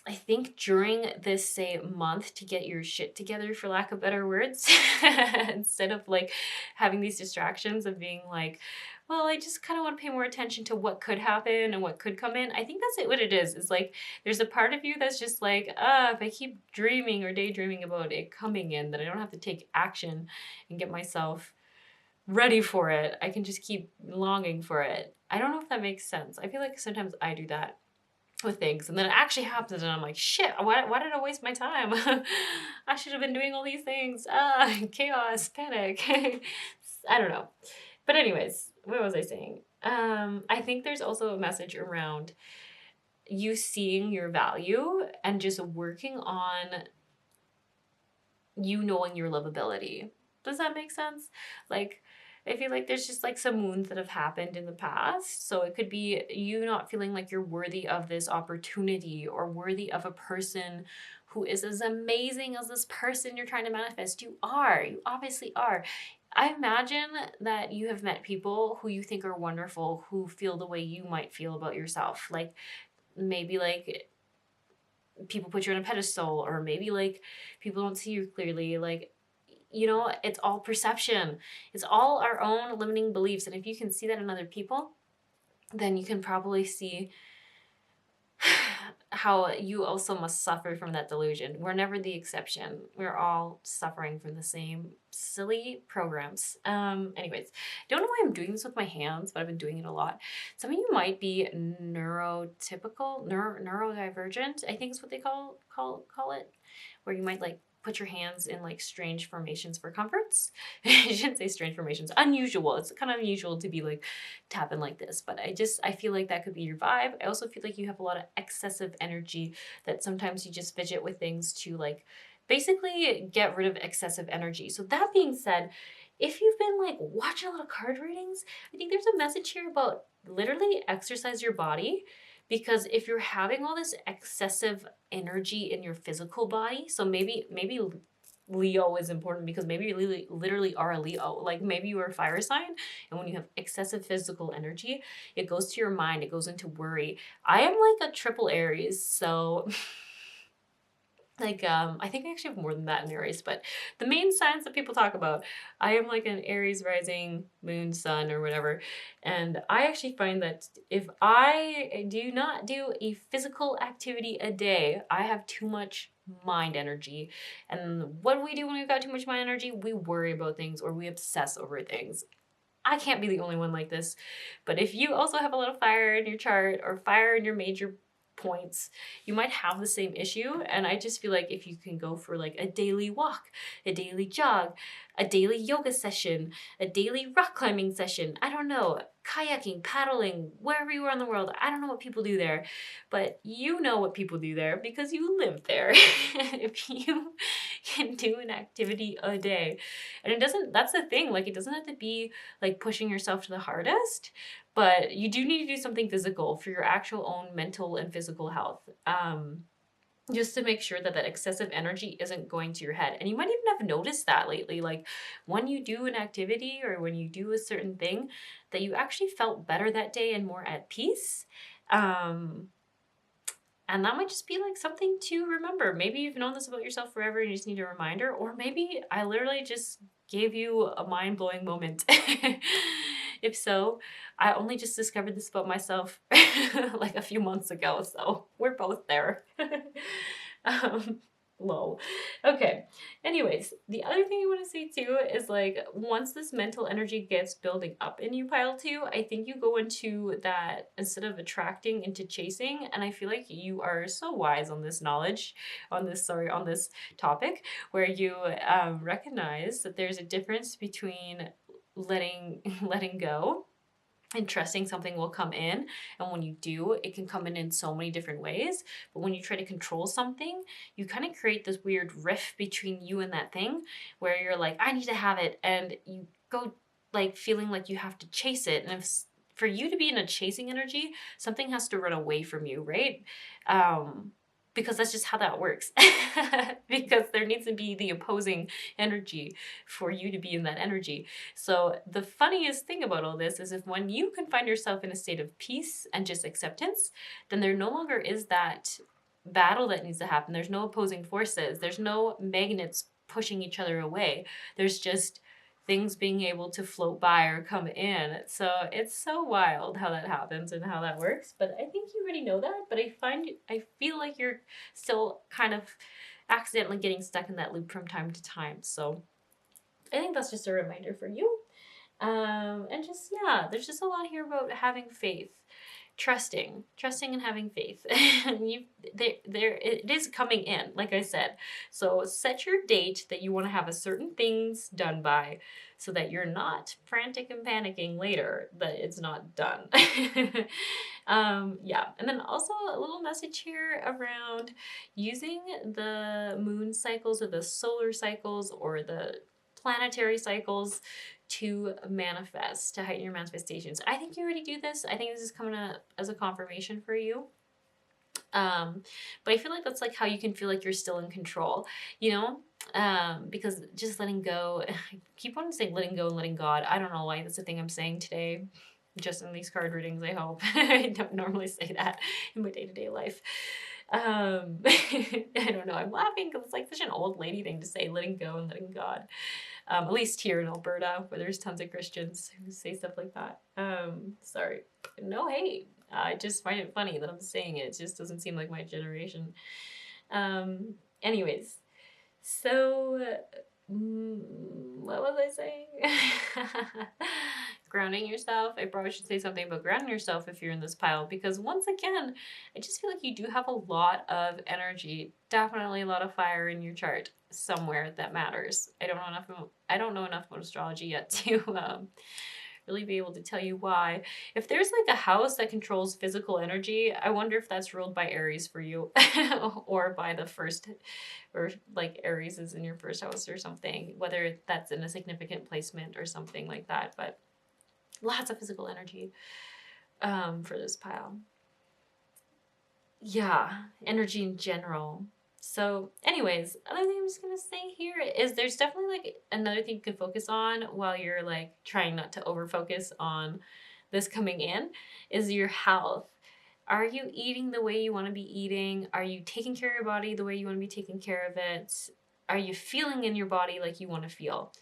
Speaker 1: I think during this, say, month to get your shit together, for lack of better words, instead of like having these distractions of being like, well, I just kind of want to pay more attention to what could happen and what could come in. I think that's what it is. It's like there's a part of you that's just like, if I keep dreaming or daydreaming about it coming in, that I don't have to take action and get myself ready for it. I can just keep longing for it. I don't know if that makes sense. I feel like sometimes I do that with things, and then it actually happens and I'm like, shit, why did I waste my time? I should have been doing all these things. Chaos, panic. I don't know. But anyways, what was I saying? I think there's also a message around you seeing your value and just working on you knowing your livability. Does that make sense? Like, I feel like there's just like some wounds that have happened in the past. So it could be you not feeling like you're worthy of this opportunity or worthy of a person who is as amazing as this person you're trying to manifest. You are. You obviously are. I imagine that you have met people who you think are wonderful, who feel the way you might feel about yourself. Like, maybe like people put you on a pedestal, or maybe like people don't see you clearly. Like, you know, it's all perception. It's all our own limiting beliefs. And if you can see that in other people, then you can probably see how you also must suffer from that delusion. We're never the exception. We're all suffering from the same silly programs. Anyways, don't know why I'm doing this with my hands, but I've been doing it a lot. Some of you might be neurotypical, neurodivergent, I think is what they call it, where you might like put your hands in like strange formations for comforts. I shouldn't say strange formations, unusual. It's kind of unusual to be like tapping like this, but I feel like that could be your vibe. I also feel like you have a lot of excessive energy, that sometimes you just fidget with things to like basically get rid of excessive energy. So that being said, if you've been like watching a lot of card readings, I think there's a message here about literally exercise your body. Because if you're having all this excessive energy in your physical body, so maybe Leo is important, because maybe you literally are a Leo. Like, maybe you are a fire sign, and when you have excessive physical energy, it goes to your mind, it goes into worry. I am like a triple Aries, so like I think I actually have more than that in Aries, but the main signs that people talk about, I am like an Aries rising, moon, sun, or whatever. And I actually find that if I do not do a physical activity a day, I have too much mind energy. And what do we do when we've got too much mind energy? We worry about things, or we obsess over things. I can't be the only one like this. But if you also have a lot of fire in your chart, or fire in your major points, you might have the same issue. And I just feel like if you can go for like a daily walk, a daily jog, a daily yoga session, a daily rock climbing session, I don't know, kayaking, paddling, wherever you are in the world, I don't know what people do there, but you know what people do there because you live there. If you can do an activity a day, and it doesn't, that's the thing, like, it doesn't have to be like pushing yourself to the hardest, but you do need to do something physical for your actual own mental and physical health. Just to make sure that that excessive energy isn't going to your head. And you might even have noticed that lately, like when you do an activity or when you do a certain thing, that you actually felt better that day and more at peace. And that might just be like something to remember. Maybe you've known this about yourself forever and you just need a reminder, or maybe I literally just gave you a mind-blowing moment. If so, I only just discovered this about myself like a few months ago, so we're both there. Lol. Okay. Anyways, the other thing I want to say too is like, once this mental energy gets building up in you, pile two, I think you go into that, instead of attracting, into chasing. And I feel like you are so wise on this knowledge, on this topic, where you recognize that there's a difference between letting go and trusting something will come in. And when you do, it can come in so many different ways. But when you try to control something, you kind of create this weird rift between you and that thing, where you're like, I need to have it, and you go like feeling like you have to chase it. And if for you to be in a chasing energy, something has to run away from you, right? Because that's just how that works. Because there needs to be the opposing energy for you to be in that energy. So the funniest thing about all this is, if when you can find yourself in a state of peace and just acceptance, then there no longer is that battle that needs to happen. There's no opposing forces. There's no magnets pushing each other away. There's just things being able to float by or come in. So it's so wild how that happens and how that works. But I think you already know that. But I feel like you're still kind of accidentally getting stuck in that loop from time to time. So I think that's just a reminder for you. And just, yeah, there's just a lot here about having faith. Trusting and having faith. It is coming in, like I said. So set your date that you want to have a certain things done by, so that you're not frantic and panicking later that it's not done. Yeah. And then also a little message here around using the moon cycles or the solar cycles or the planetary cycles to manifest, to heighten your manifestations. I think you already do this. I think this is coming as a confirmation for you. But I feel like that's like how you can feel like you're still in control, you know? Because just letting go, I keep wanting to say letting go and letting God. I don't know why that's the thing I'm saying today, just in these card readings, I hope. I don't normally say that in my day-to-day life. I don't know, I'm laughing because it's like such an old lady thing to say, letting go and letting God. At least here in Alberta, where there's tons of Christians who say stuff like that. Sorry. No hate. I just find it funny that I'm saying it. It just doesn't seem like my generation. Anyways, so what was I saying? Grounding yourself. I probably should say something about grounding yourself if you're in this pile, because once again, I just feel like you do have a lot of energy, definitely a lot of fire in your chart somewhere that matters. I don't know enough about astrology yet to really be able to tell you why. If there's like a house that controls physical energy, I wonder if that's ruled by Aries for you or by the first, or like Aries is in your first house or something, whether that's in a significant placement or something like that. But lots of physical energy for this pile. Yeah, energy in general. So anyways, other thing I'm just going to say here is there's definitely like another thing you can focus on while you're like trying not to over focus on this coming in is your health. Are you eating the way you want to be eating? Are you taking care of your body the way you want to be taking care of it? Are you feeling in your body like you want to feel?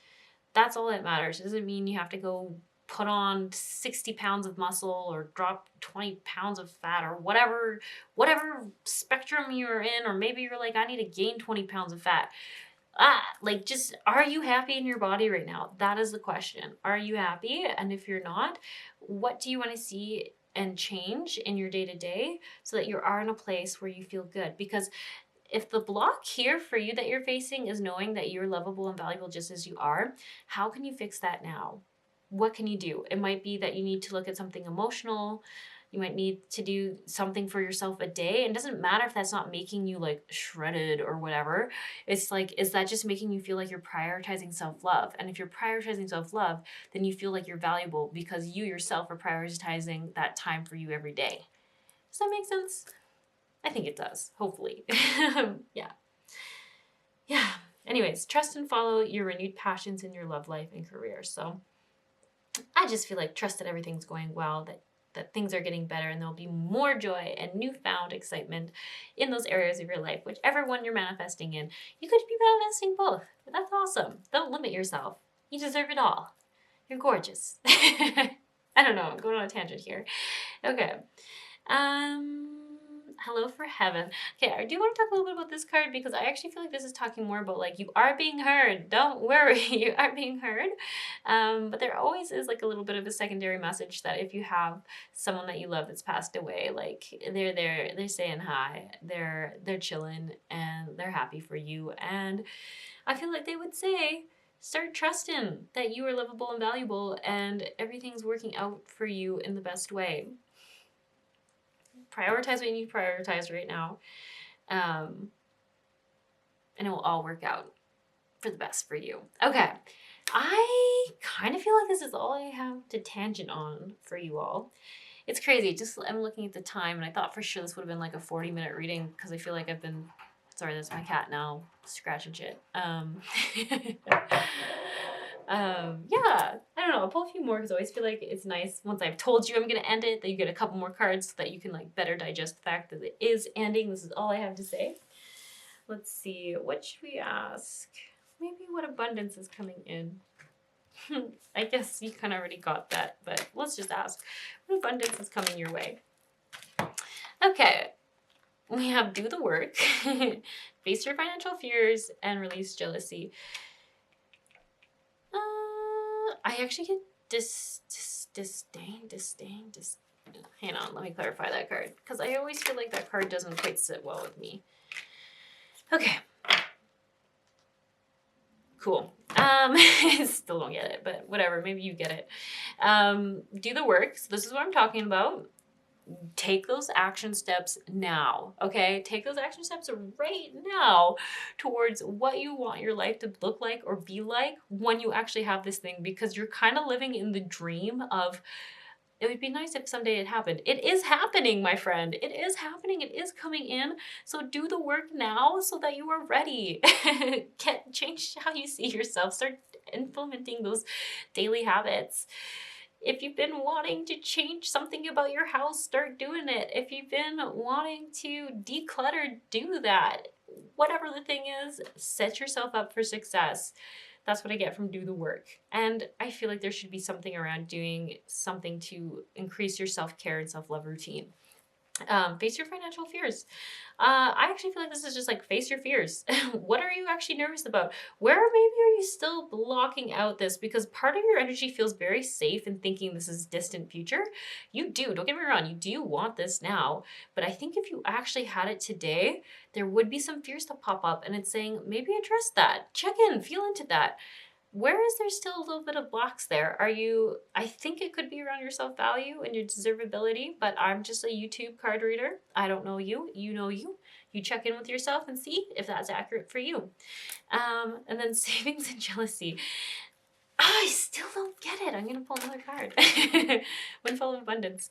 Speaker 1: That's all that matters. It doesn't mean you have to go put on 60 pounds of muscle or drop 20 pounds of fat or whatever spectrum you're in, or maybe you're like, I need to gain 20 pounds of fat. Like, just, are you happy in your body right now? That is the question. Are you happy? And if you're not, what do you want to see and change in your day-to-day so that you are in a place where you feel good? Because if the block here for you that you're facing is knowing that you're lovable and valuable just as you are, how can you fix that now? What can you do? It might be that you need to look at something emotional. You might need to do something for yourself a day. And it doesn't matter if that's not making you like shredded or whatever. It's like, is that just making you feel like you're prioritizing self-love? And if you're prioritizing self-love, then you feel like you're valuable because you yourself are prioritizing that time for you every day. Does that make sense? I think it does, hopefully. Yeah. Anyways, trust and follow your renewed passions in your love life and career. So I just feel like trust that everything's going well, that things are getting better, and there'll be more joy and newfound excitement in those areas of your life, whichever one you're manifesting in. You could be manifesting both. That's awesome. Don't limit yourself. You deserve it all. You're gorgeous. I don't know. I'm going on a tangent here. Okay. Hello for heaven. Okay, I do want to talk a little bit about this card because I actually feel like this is talking more about like you are being heard. Don't worry, you are being heard. But there always is like a little bit of a secondary message that if you have someone that you love that's passed away, like they're there, they're saying hi, they're chilling, and they're happy for you. And I feel like they would say, start trusting that you are lovable and valuable, and everything's working out for you in the best way. Prioritize what you need to prioritize right now. And it will all work out for the best for you. Okay. I kind of feel like this is all I have to tangent on for you all. It's crazy. Just, I'm looking at the time and I thought for sure this would have been like a 40-minute reading because I feel like I've been, sorry, that's my cat now scratching shit. Yeah, I don't know. I'll pull a few more because I always feel like it's nice once I've told you I'm going to end it that you get a couple more cards so that you can like better digest the fact that it is ending. This is all I have to say. Let's see. What should we ask? Maybe what abundance is coming in. I guess you kind of already got that, but let's just ask what abundance is coming your way. Okay. We have do the work, face your financial fears, and release jealousy. I actually get disdain. Hang on, let me clarify that card because I always feel like that card doesn't quite sit well with me. Okay. Cool. Still don't get it, but whatever. Maybe you get it. Do the work. So this is what I'm talking about. take those action steps now, okay? Take those action steps right now towards what you want your life to look like or be like when you actually have this thing, because you're kind of living in the dream of, it would be nice if someday it happened. It is happening, my friend. It is happening. It is coming in. So do the work now so that you are ready. Change how you see yourself. Start implementing those daily habits. If you've been wanting to change something about your house, start doing it. If you've been wanting to declutter, do that. Whatever the thing is, set yourself up for success. That's what I get from do the work. And I feel like there should be something around doing something to increase your self-care and self-love routine. Face your financial fears. I actually feel like this is just like face your fears. What are you actually nervous about? Where maybe are you still blocking out this? Because part of your energy feels very safe in thinking this is distant future. You do, don't get me wrong, you do want this now. But I think if you actually had it today, there would be some fears to pop up, and it's saying maybe address that. Check in, feel into that. Where is there still a little bit of blocks there? I think it could be around your self-value and your deservability, but I'm just a YouTube card reader. I don't know you. You know you. You check in with yourself and see if that's accurate for you. And then savings and jealousy. I still don't get it. I'm going to pull another card. Windfall of abundance.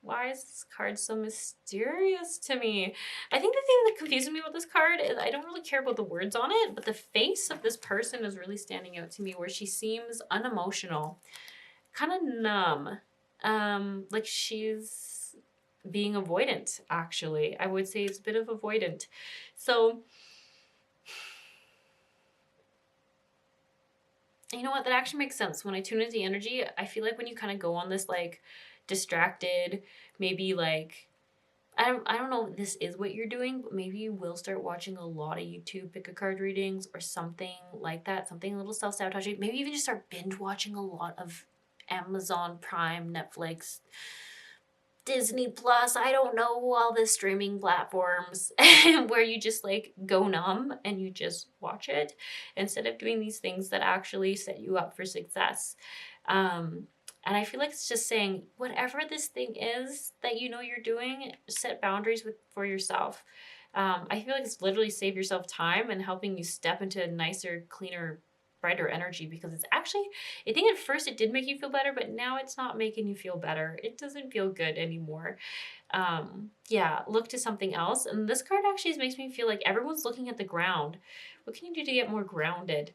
Speaker 1: Why is this card so mysterious to me? I think the thing that confuses me about this card is I don't really care about the words on it, but the face of this person is really standing out to me, where she seems unemotional, kind of numb, like she's being avoidant, actually. I would say it's a bit of avoidant. So, you know what? That actually makes sense. When I tune into the energy, I feel like when you kind of go on this like distracted, maybe like, I don't know if this is what you're doing, but maybe you will start watching a lot of YouTube pick a card readings or something like that, something a little self-sabotaging. Maybe even just start binge watching a lot of Amazon Prime, Netflix, Disney Plus, I don't know, all the streaming platforms where you just like go numb and you just watch it instead of doing these things that actually set you up for success. And I feel like it's just saying, whatever this thing is that you know you're doing, set boundaries for yourself. I feel like it's literally save yourself time and helping you step into a nicer, cleaner, brighter energy, because it's actually, I think at first it did make you feel better, but now it's not making you feel better. It doesn't feel good anymore. Yeah, look to something else. And this card actually makes me feel like everyone's looking at the ground. What can you do to get more grounded?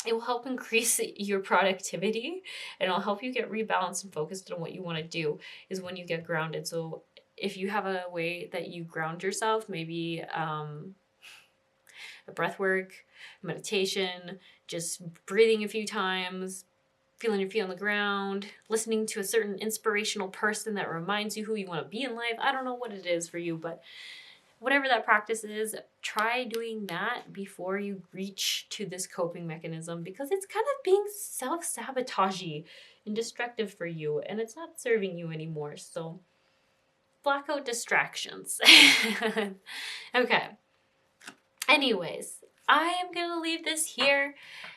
Speaker 1: It will help increase your productivity, and it'll help you get rebalanced and focused on what you want to do is when you get grounded. So if you have a way that you ground yourself, maybe a breath work, meditation, just breathing a few times, feeling your feet on the ground, listening to a certain inspirational person that reminds you who you want to be in life. I don't know what it is for you, but whatever that practice is, try doing that before you reach to this coping mechanism, because it's kind of being self-sabotagey and destructive for you, and it's not serving you anymore. So block out distractions. Okay. Anyways, I am going to leave this here.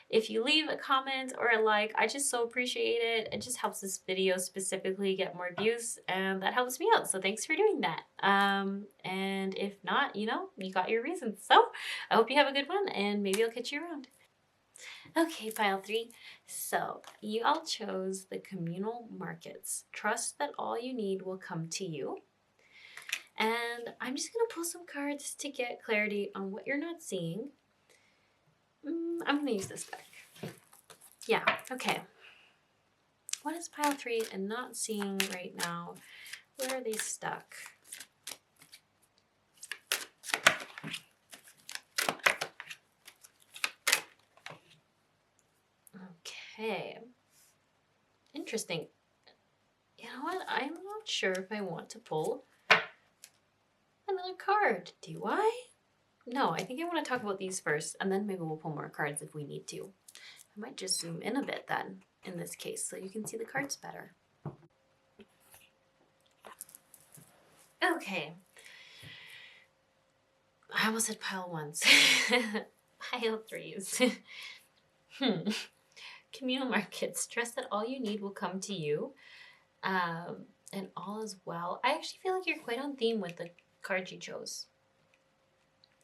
Speaker 1: If you leave a comment or a like, I just so appreciate it. It just helps this video specifically get more views, and that helps me out. So thanks for doing that. And if not, you know, you got your reasons. So I hope you have a good one, and maybe I'll catch you around. Okay, pile 3. So you all chose the communal markets. Trust that all you need will come to you. And I'm just going to pull some cards to get clarity on what you're not seeing. I'm going to use this deck. Yeah, okay. What is pile 3 and not seeing right now? Where are they stuck? Okay. Interesting. You know what? I'm not sure if I want to pull another card. Do I? No, I think I want to talk about these first, and then maybe we'll pull more cards if we need to. I might just zoom in a bit then, in this case, so you can see the cards better. Okay. I almost said pile 1s. Pile 3s. Communal markets. Trust that all you need will come to you. And all is well. I actually feel like you're quite on theme with the card you chose.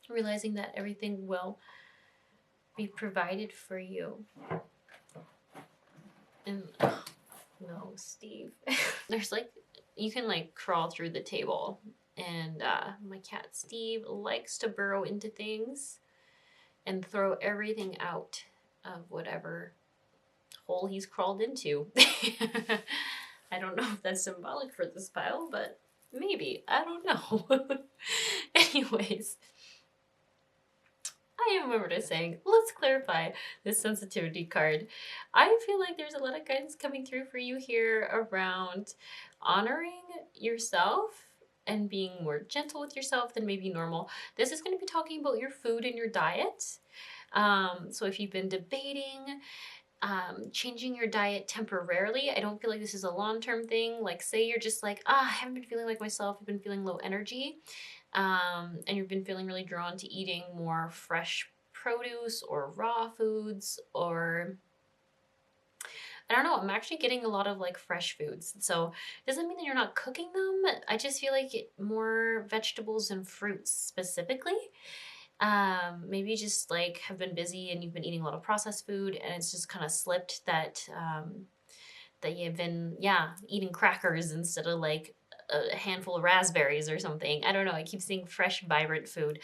Speaker 1: Realizing that everything will be provided for you. And no, Steve. There's like, you can like crawl through the table. And my cat Steve likes to burrow into things and throw everything out of whatever hole he's crawled into. I don't know if that's symbolic for this pile, but maybe. I don't know. Anyways, I remember to saying, let's clarify this sensitivity card. I feel like there's a lot of guidance coming through for you here around honoring yourself and being more gentle with yourself than maybe normal. This is going to be talking about your food and your diet. So if you've been debating changing your diet temporarily, I don't feel like this is a long-term thing. Like say you're just like, I haven't been feeling like myself, I've been feeling low energy, and you've been feeling really drawn to eating more fresh produce or raw foods, or I don't know, I'm actually getting a lot of like fresh foods. So it doesn't mean that you're not cooking them. I just feel like more vegetables and fruits specifically. Maybe you just like have been busy and you've been eating a lot of processed food and it's just kind of slipped that that you've been eating crackers instead of like a handful of raspberries or something. I don't know. I keep seeing fresh, vibrant food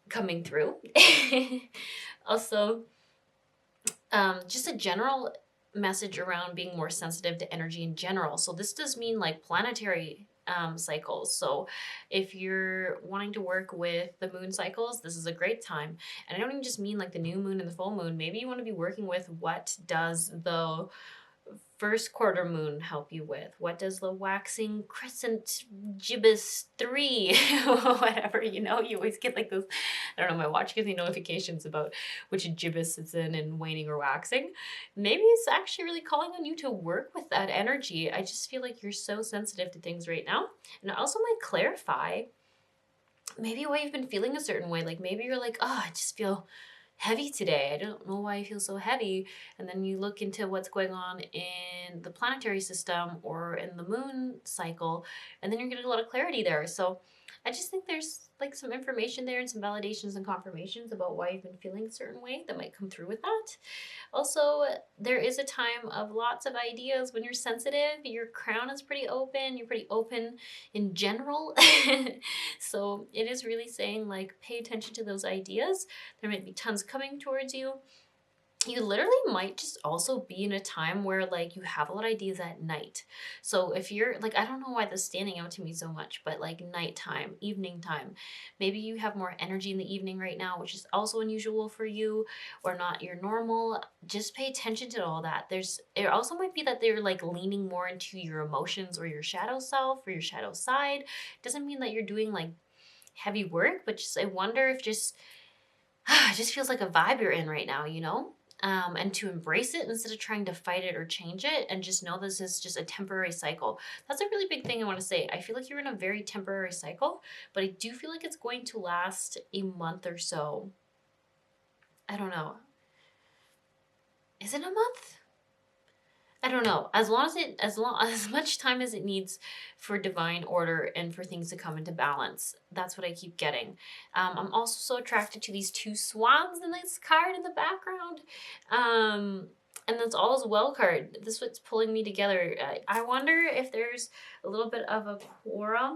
Speaker 1: coming through. Also, just a general message around being more sensitive to energy in general. So this does mean like planetary cycles. So if you're wanting to work with the moon cycles, this is a great time. And I don't even just mean like the new moon and the full moon. Maybe you want to be working with what does the first quarter moon help you with? What does the waxing crescent gibbous 3, whatever, you always get like those, I don't know, my watch gives me notifications about which gibbous it's in and waning or waxing. Maybe it's actually really calling on you to work with that energy. I just feel like you're so sensitive to things right now. And I also might clarify maybe why you've been feeling a certain way. Like maybe you're like, I just feel heavy today. I don't know why I feel so heavy. And then you look into what's going on in the planetary system or in the moon cycle, and then you're getting a lot of clarity there. So I just think there's like some information there and some validations and confirmations about why you've been feeling a certain way that might come through with that. Also, there is a time of lots of ideas when you're sensitive. Your crown is pretty open. You're pretty open in general. So it is really saying like, pay attention to those ideas. There might be tons coming towards you. You literally might just also be in a time where like you have a lot of ideas at night. So if you're like, I don't know why this is standing out to me so much, but like nighttime, evening time, maybe you have more energy in the evening right now, which is also unusual for you or not your normal. Just pay attention to all that. It also might be that they're like leaning more into your emotions or your shadow self or your shadow side. Doesn't mean that you're doing like heavy work, but just I wonder if it just feels like a vibe you're in right now, and to embrace it instead of trying to fight it or change it, and just know this is just a temporary cycle. That's a really big thing I want to say. I feel like you're in a very temporary cycle, but I do feel like it's going to last a month or so. I don't know. Is it a month? I don't know. As much time as it needs for divine order and for things to come into balance. That's what I keep getting. I'm also so attracted to these two swans in this card in the background. And that's all is well card. This is what's pulling me together. I wonder if there's a little bit of a quarrel,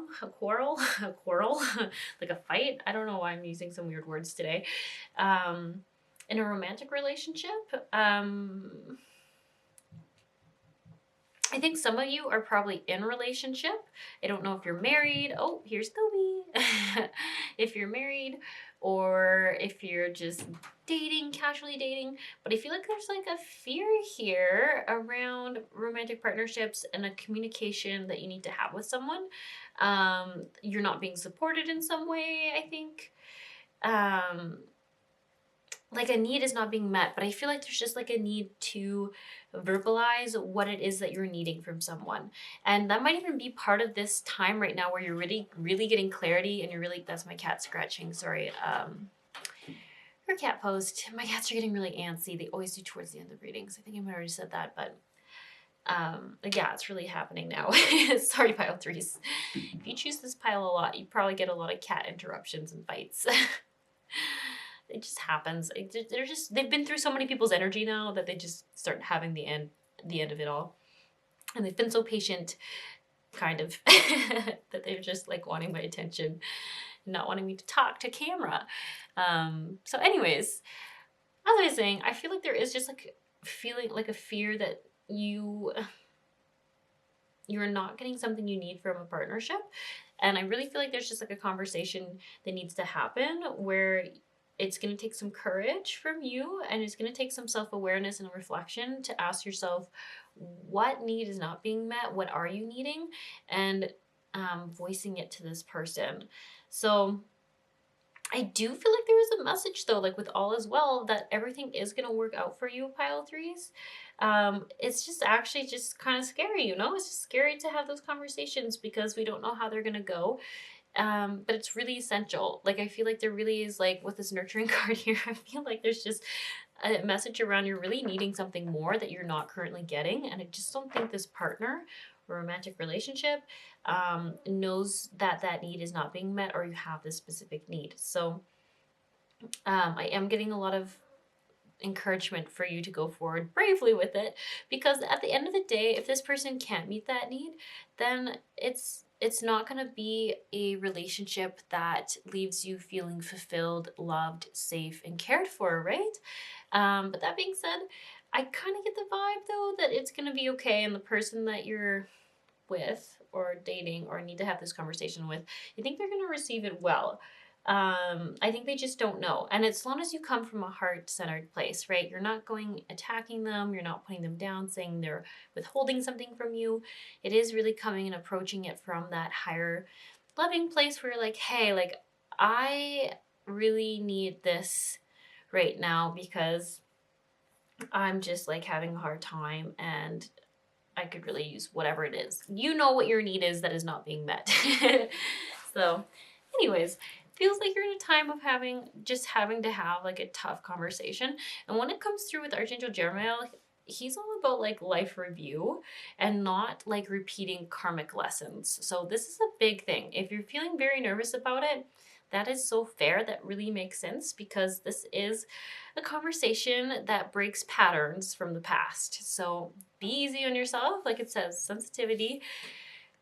Speaker 1: like a fight. I don't know why I'm using some weird words today. In a romantic relationship. I think some of you are probably in a relationship. I don't know if you're married. Oh, here's Toby. If you're married or if you're just dating, casually dating. But I feel like there's like a fear here around romantic partnerships and a communication that you need to have with someone. You're not being supported in some way, I think. Like a need is not being met, but I feel like there's just like a need to verbalize what it is that you're needing from someone. And that might even be part of this time right now where you're really, really getting clarity and you're really, that's my cat scratching, sorry. her cat post. My cats are getting really antsy. They always do towards the end of readings. I think I might have already said that, but yeah, it's really happening now. Sorry, pile threes. If you choose this pile a lot, you probably get a lot of cat interruptions and fights. It just happens. They've been through so many people's energy now that they just start having the end of it all. And they've been so patient, kind of, that they're just like wanting my attention and not wanting me to talk to camera. So anyways, as I was saying, I feel like there is just like feeling like a fear that you're not getting something you need from a partnership. And I really feel like there's just like a conversation that needs to happen where it's going to take some courage from you, and it's going to take some self-awareness and reflection to ask yourself, what need is not being met? What are you needing? And voicing it to this person. So I do feel like there is a message though, like with all is well, that everything is going to work out for you, pile threes. It's just actually just kind of scary, you know? It's just scary to have those conversations because we don't know how they're going to go. But it's really essential. Like, I feel like there really is, like, with this nurturing card here, I feel like there's just a message around you're really needing something more that you're not currently getting. And I just don't think this partner or romantic relationship knows that that need is not being met, or you have this specific need. So I am getting a lot of encouragement for you to go forward bravely with it, because at the end of the day, if this person can't meet that need, then it's not going to be a relationship that leaves you feeling fulfilled, loved, safe, and cared for, right? But that being said, I kind of get the vibe though that it's going to be okay, and the person that you're with or dating or need to have this conversation with, I think they're going to receive it well. I think they just don't know. And as long as you come from a heart-centered place, right? You're not going attacking them. You're not putting them down, saying they're withholding something from you. It is really coming and approaching it from that higher loving place where you're like, hey, like, I really need this right now because I'm just like having a hard time and I could really use whatever it is. You know what your need is that is not being met. So anyways, feels like you're in a time of having to have like a tough conversation. And when it comes through with Archangel Jeremiah, he's all about like life review and not like repeating karmic lessons. So this is a big thing. If you're feeling very nervous about it, that is so fair. That really makes sense, because this is a conversation that breaks patterns from the past. So be easy on yourself. Like it says, sensitivity.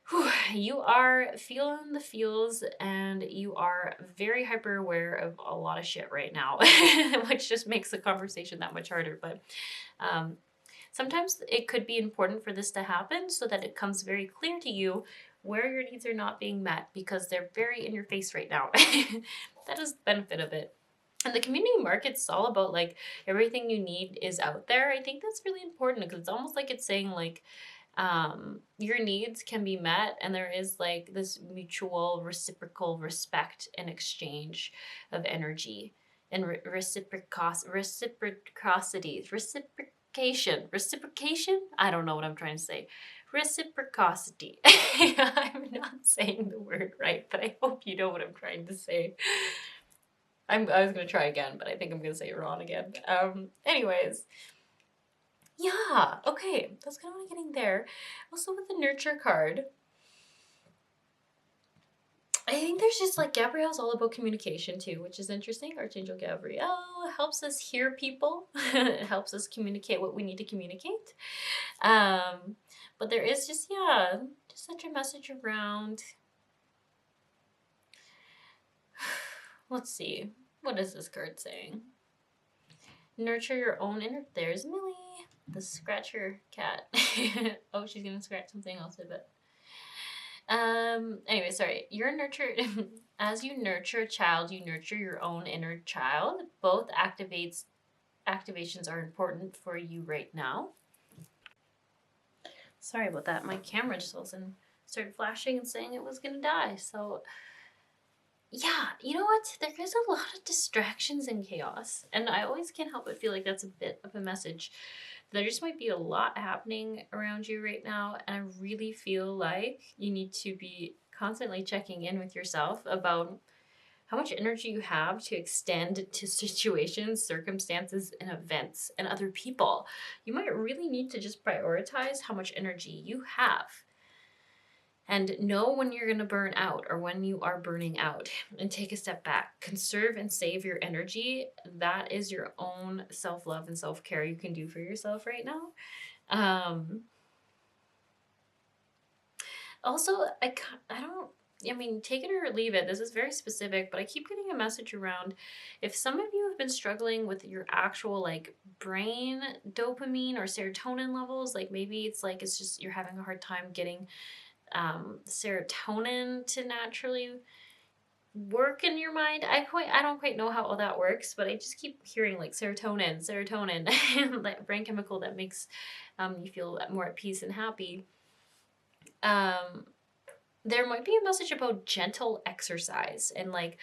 Speaker 1: Whew, you are feeling the feels, and you are very hyper aware of a lot of shit right now, which just makes the conversation that much harder. But sometimes it could be important for this to happen so that it comes very clear to you where your needs are not being met, because they're very in your face right now. That is the benefit of it. And the community market's all about like everything you need is out there. I think that's really important, because it's almost like it's saying like your needs can be met, and there is like this mutual reciprocal respect and exchange of energy and reciprocation. I don't know what I'm trying to say. Reciprocity. I'm not saying the word right, but I hope you know what I'm trying to say. I was going to try again, but I think I'm going to say it wrong again. Anyways. Yeah, okay, that's kind of what I'm getting there. Also with the nurture card, I think there's just like Gabrielle's all about communication too, which is interesting. Archangel Gabrielle helps us hear people. It helps us communicate what we need to communicate. But there is just such a message around. Let's see. What is this card saying? Nurture your own inner. There's Millie, the scratcher cat. Oh, she's gonna scratch something else, I bet. Anyway, sorry. You're nurtured. As you nurture a child, you nurture your own inner child. Both activations are important for you right now. Sorry about that. My camera just all of a sudden started flashing and saying it was gonna die. So yeah, you know what? There is a lot of distractions and chaos, and I always can't help but feel like that's a bit of a message. There just might be a lot happening around you right now, and I really feel like you need to be constantly checking in with yourself about how much energy you have to extend to situations, circumstances, and events and other people. You might really need to just prioritize how much energy you have and know when you're going to burn out or when you are burning out, and take a step back. Conserve and save your energy. That is your own self-love and self-care you can do for yourself right now. Also, I mean, take it or leave it. This is very specific, but I keep getting a message around if some of you have been struggling with your actual like brain dopamine or serotonin levels, like maybe it's just you're having a hard time getting serotonin to naturally work in your mind. I don't quite know how all that works, but I just keep hearing like serotonin, that brain chemical that makes you feel more at peace and happy. There might be a message about gentle exercise and like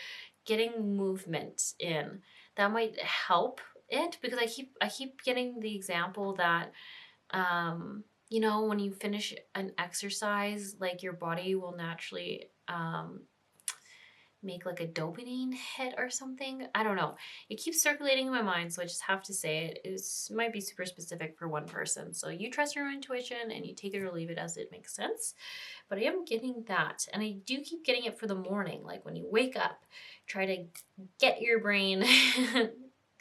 Speaker 1: getting movement in. That might help it, because I keep getting the example that you know, when you finish an exercise, like your body will naturally make like a dopamine hit or something. I don't know. It keeps circulating in my mind, so I just have to say it. It might be super specific for one person. So you trust your intuition and you take it or leave it as it makes sense. But I am getting that. And I do keep getting it for the morning. Like when you wake up, try to get your brain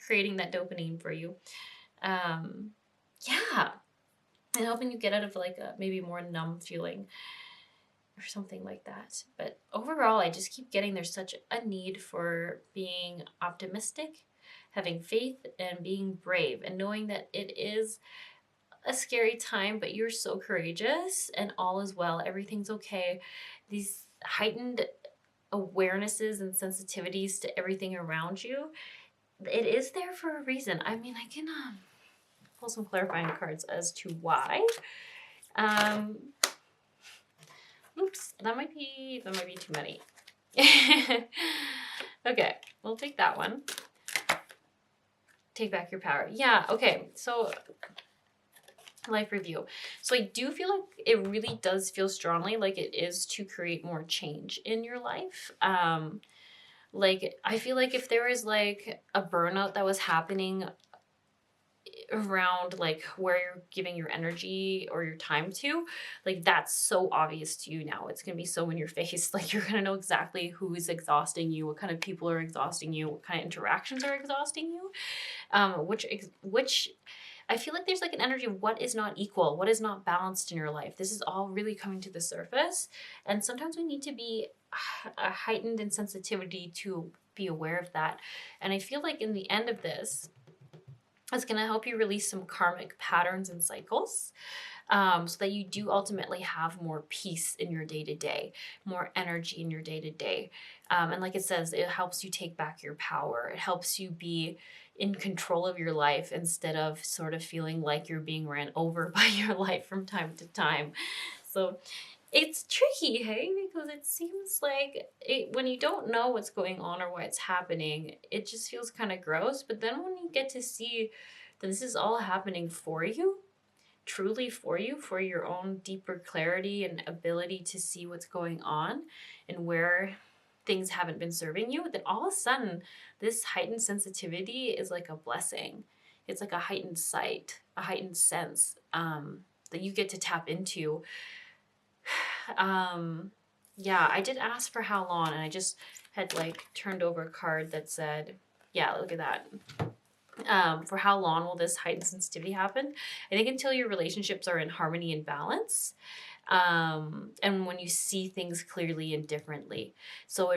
Speaker 1: creating that dopamine for you. Yeah. And helping you get out of like a maybe more numb feeling or something like that. But overall, I just keep getting there's such a need for being optimistic, having faith, and being brave, and knowing that it is a scary time, but you're so courageous and all is well. Everything's okay. These heightened awarenesses and sensitivities to everything around you, it is there for a reason. I mean, I can pull some clarifying cards as to why. Oops, that might be too many. Okay, we'll take that one. Take back your power. Yeah, okay. So life review. So I do feel like it really does feel strongly like it is to create more change in your life. Like I feel like if there was like a burnout that was happening around like where you're giving your energy or your time to, like that's so obvious to you now. It's gonna be so in your face. Like you're gonna know exactly who is exhausting you, what kind of people are exhausting you, what kind of interactions are exhausting you, which I feel like there's like an energy of what is not equal, what is not balanced in your life. This is all really coming to the surface, and sometimes we need to be a heightened in sensitivity to be aware of that. And I feel like in the end of this, it's going to help you release some karmic patterns and cycles, so that you do ultimately have more peace in your day-to-day, more energy in your day-to-day. And like it says, it helps you take back your power. It helps you be in control of your life instead of sort of feeling like you're being ran over by your life from time to time. So it's tricky, hey, because it seems like when you don't know what's going on or why it's happening, it just feels kind of gross. But then when you get to see that this is all happening for you, truly for you, for your own deeper clarity and ability to see what's going on and where things haven't been serving you, then all of a sudden this heightened sensitivity is like a blessing. It's like a heightened sight, a heightened sense that you get to tap into. Yeah, I did ask for how long, and I just had like turned over a card that said, yeah, look at that. For how long will this heightened sensitivity happen? I think until your relationships are in harmony and balance. And when you see things clearly and differently. So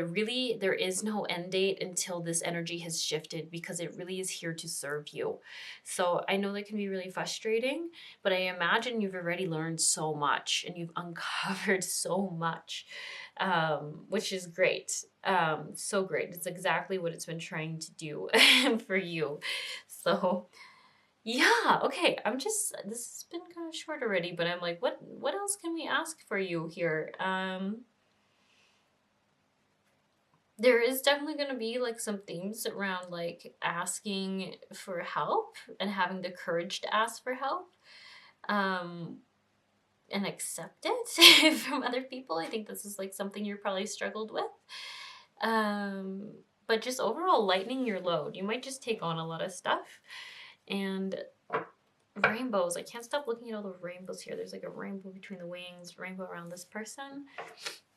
Speaker 1: there is no end date until this energy has shifted, because it really is here to serve you. So I know that can be really frustrating, but I imagine you've already learned so much and you've uncovered so much, which is great. So great. It's exactly what it's been trying to do for you. So yeah, okay. This has been kind of short already, but I'm like, what else can we ask for you here? There is definitely going to be like some themes around like asking for help and having the courage to ask for help. And accept it from other people. I think this is like something you're probably struggled with. But just overall lightening your load. You might just take on a lot of stuff. And rainbows. I can't stop looking at all the rainbows here. There's like a rainbow between the wings, rainbow around this person,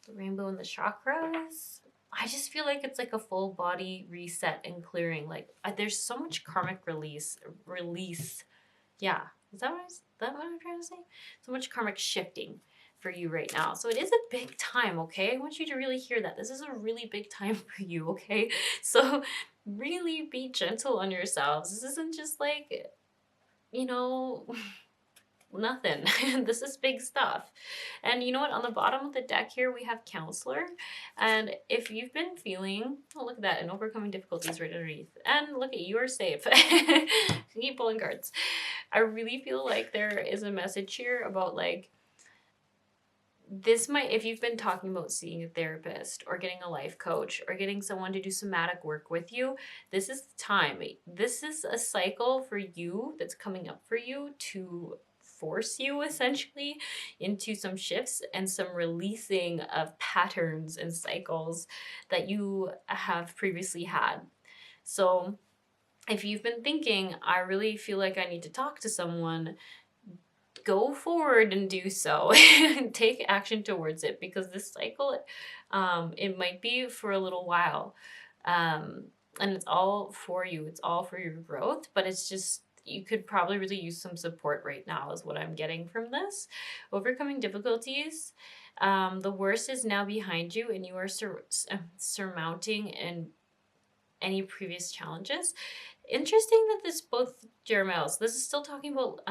Speaker 1: the rainbow in the chakras. I just feel like it's like a full body reset and clearing. Like there's so much karmic release. Yeah, is that what I'm trying to say? So much karmic shifting for you right now. So it is a big time, okay? I want you to really hear that. This is a really big time for you, okay? So really be gentle on yourselves. This isn't just like, you know, nothing. This is big stuff. And you know what? On the bottom of the deck here, we have Counselor. And if you've been feeling, oh, look at that, and overcoming difficulties right underneath. And look at you are safe. Keep pulling cards. I really feel like there is a message here about like, this might, if you've been talking about seeing a therapist or getting a life coach or getting someone to do somatic work with you, this is the time. This is a cycle for you that's coming up for you to force you essentially into some shifts and some releasing of patterns and cycles that you have previously had. So if you've been thinking, I really feel like I need to talk to someone, go forward and do so. Take action towards it, because this cycle, it might be for a little while. And it's all for you. It's all for your growth, but it's just, you could probably really use some support right now is what I'm getting from this. Overcoming difficulties. The worst is now behind you and you are surmounting and any previous challenges. Interesting that this both Jeremiah's. This is still talking about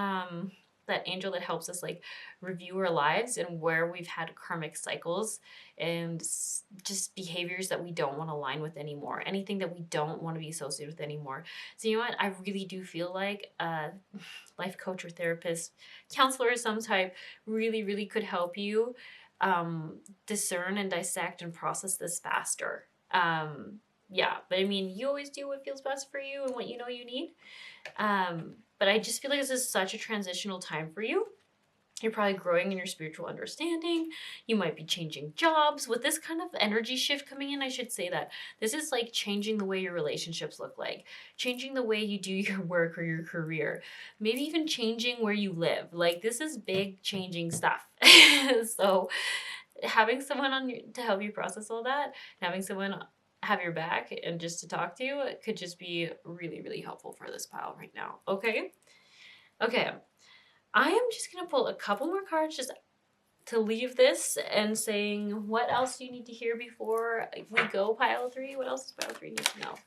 Speaker 1: that angel that helps us like review our lives and where we've had karmic cycles and just behaviors that we don't want to align with anymore, anything that we don't want to be associated with anymore. So you know what, I really do feel like a life coach or therapist, counselor of some type really could help you discern and dissect and process this faster. Yeah, but I mean, you always do what feels best for you and what you know you need. But I just feel like this is such a transitional time for you. You're probably growing in your spiritual understanding. You might be changing jobs. With this kind of energy shift coming in, I should say that this is like changing the way your relationships look like, changing the way you do your work or your career, maybe even changing where you live. Like this is big changing stuff. So having someone to help you process all that, having someone have your back and just to talk to you, it could just be really helpful for this pile right now. Okay, I am just gonna pull a couple more cards just to leave this and saying what else do you need to hear before we go pile 3. What else does pile 3 need to know?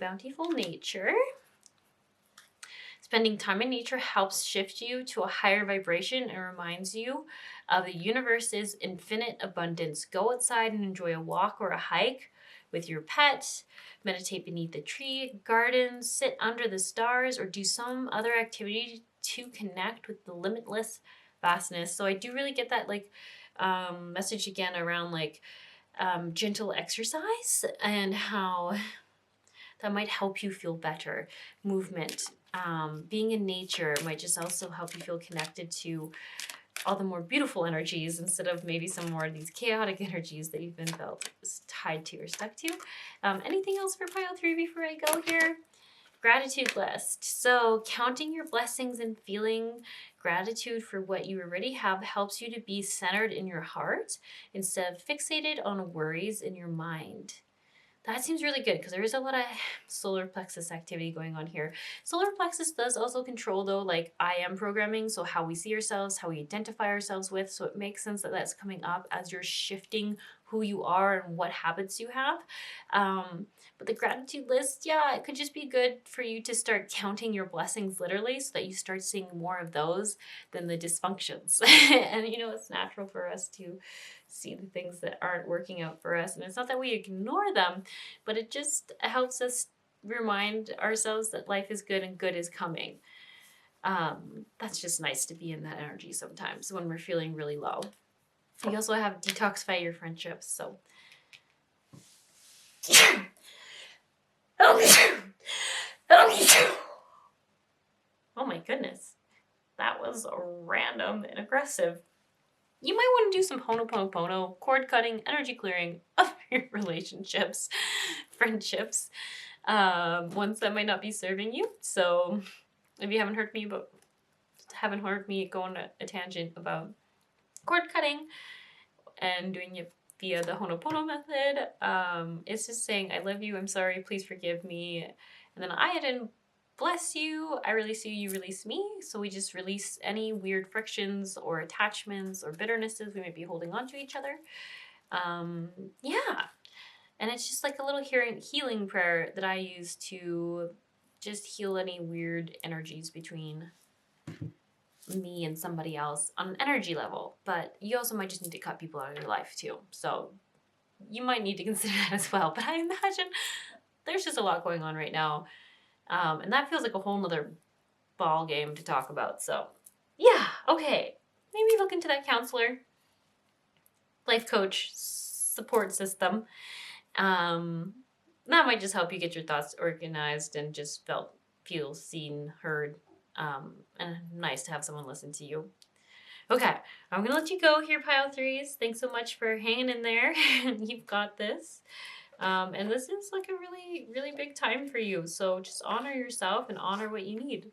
Speaker 1: Bountiful nature. Spending time in nature helps shift you to a higher vibration and reminds you of the universe's infinite abundance. Go outside and enjoy a walk or a hike with your pet, meditate beneath a tree, garden, sit under the stars, or do some other activity to connect with the limitless vastness. So I do really get that like message again around like gentle exercise and how that might help you feel better. Movement, being in nature might just also help you feel connected to all the more beautiful energies instead of maybe some more of these chaotic energies that you've been felt tied to or stuck to. Anything else for pile 3 before I go here? Gratitude list. So counting your blessings and feeling gratitude for what you already have helps you to be centered in your heart instead of fixated on worries in your mind. That seems really good because there is a lot of solar plexus activity going on here. Solar plexus does also control though, like I am programming. So how we see ourselves, how we identify ourselves with. So it makes sense that that's coming up as you're shifting who you are and what habits you have. But the gratitude list, yeah, it could just be good for you to start counting your blessings literally so that you start seeing more of those than the dysfunctions. And you know, it's natural for us to see the things that aren't working out for us. And it's not that we ignore them, but it just helps us remind ourselves that life is good and good is coming. That's just nice to be in that energy sometimes when we're feeling really low. You also have detoxify your friendships. So oh my goodness, that was random and aggressive. You might want to do some Ho'oponopono, cord cutting, energy clearing. relationships, friendships, ones that might not be serving you. So if you haven't heard me go on a tangent about cord cutting and doing it via the Ho'oponopono method, it's just saying, I love you, I'm sorry, please forgive me. And then I didn't bless you, I release you, you release me. So we just release any weird frictions or attachments or bitternesses we might be holding on to each other. Yeah. And it's just like a little healing prayer that I use to just heal any weird energies between me and somebody else on an energy level. But you also might just need to cut people out of your life too. So you might need to consider that as well. But I imagine there's just a lot going on right now. And that feels like a whole nother ball game to talk about. So yeah, okay. Maybe look into that counselor, life coach, support system. That might just help you get your thoughts organized and just feel seen, heard, and nice to have someone listen to you. Okay, I'm gonna let you go here, Pile Threes. Thanks so much for hanging in there. You've got this. And this is like a really, really big time for you. So just honor yourself and honor what you need.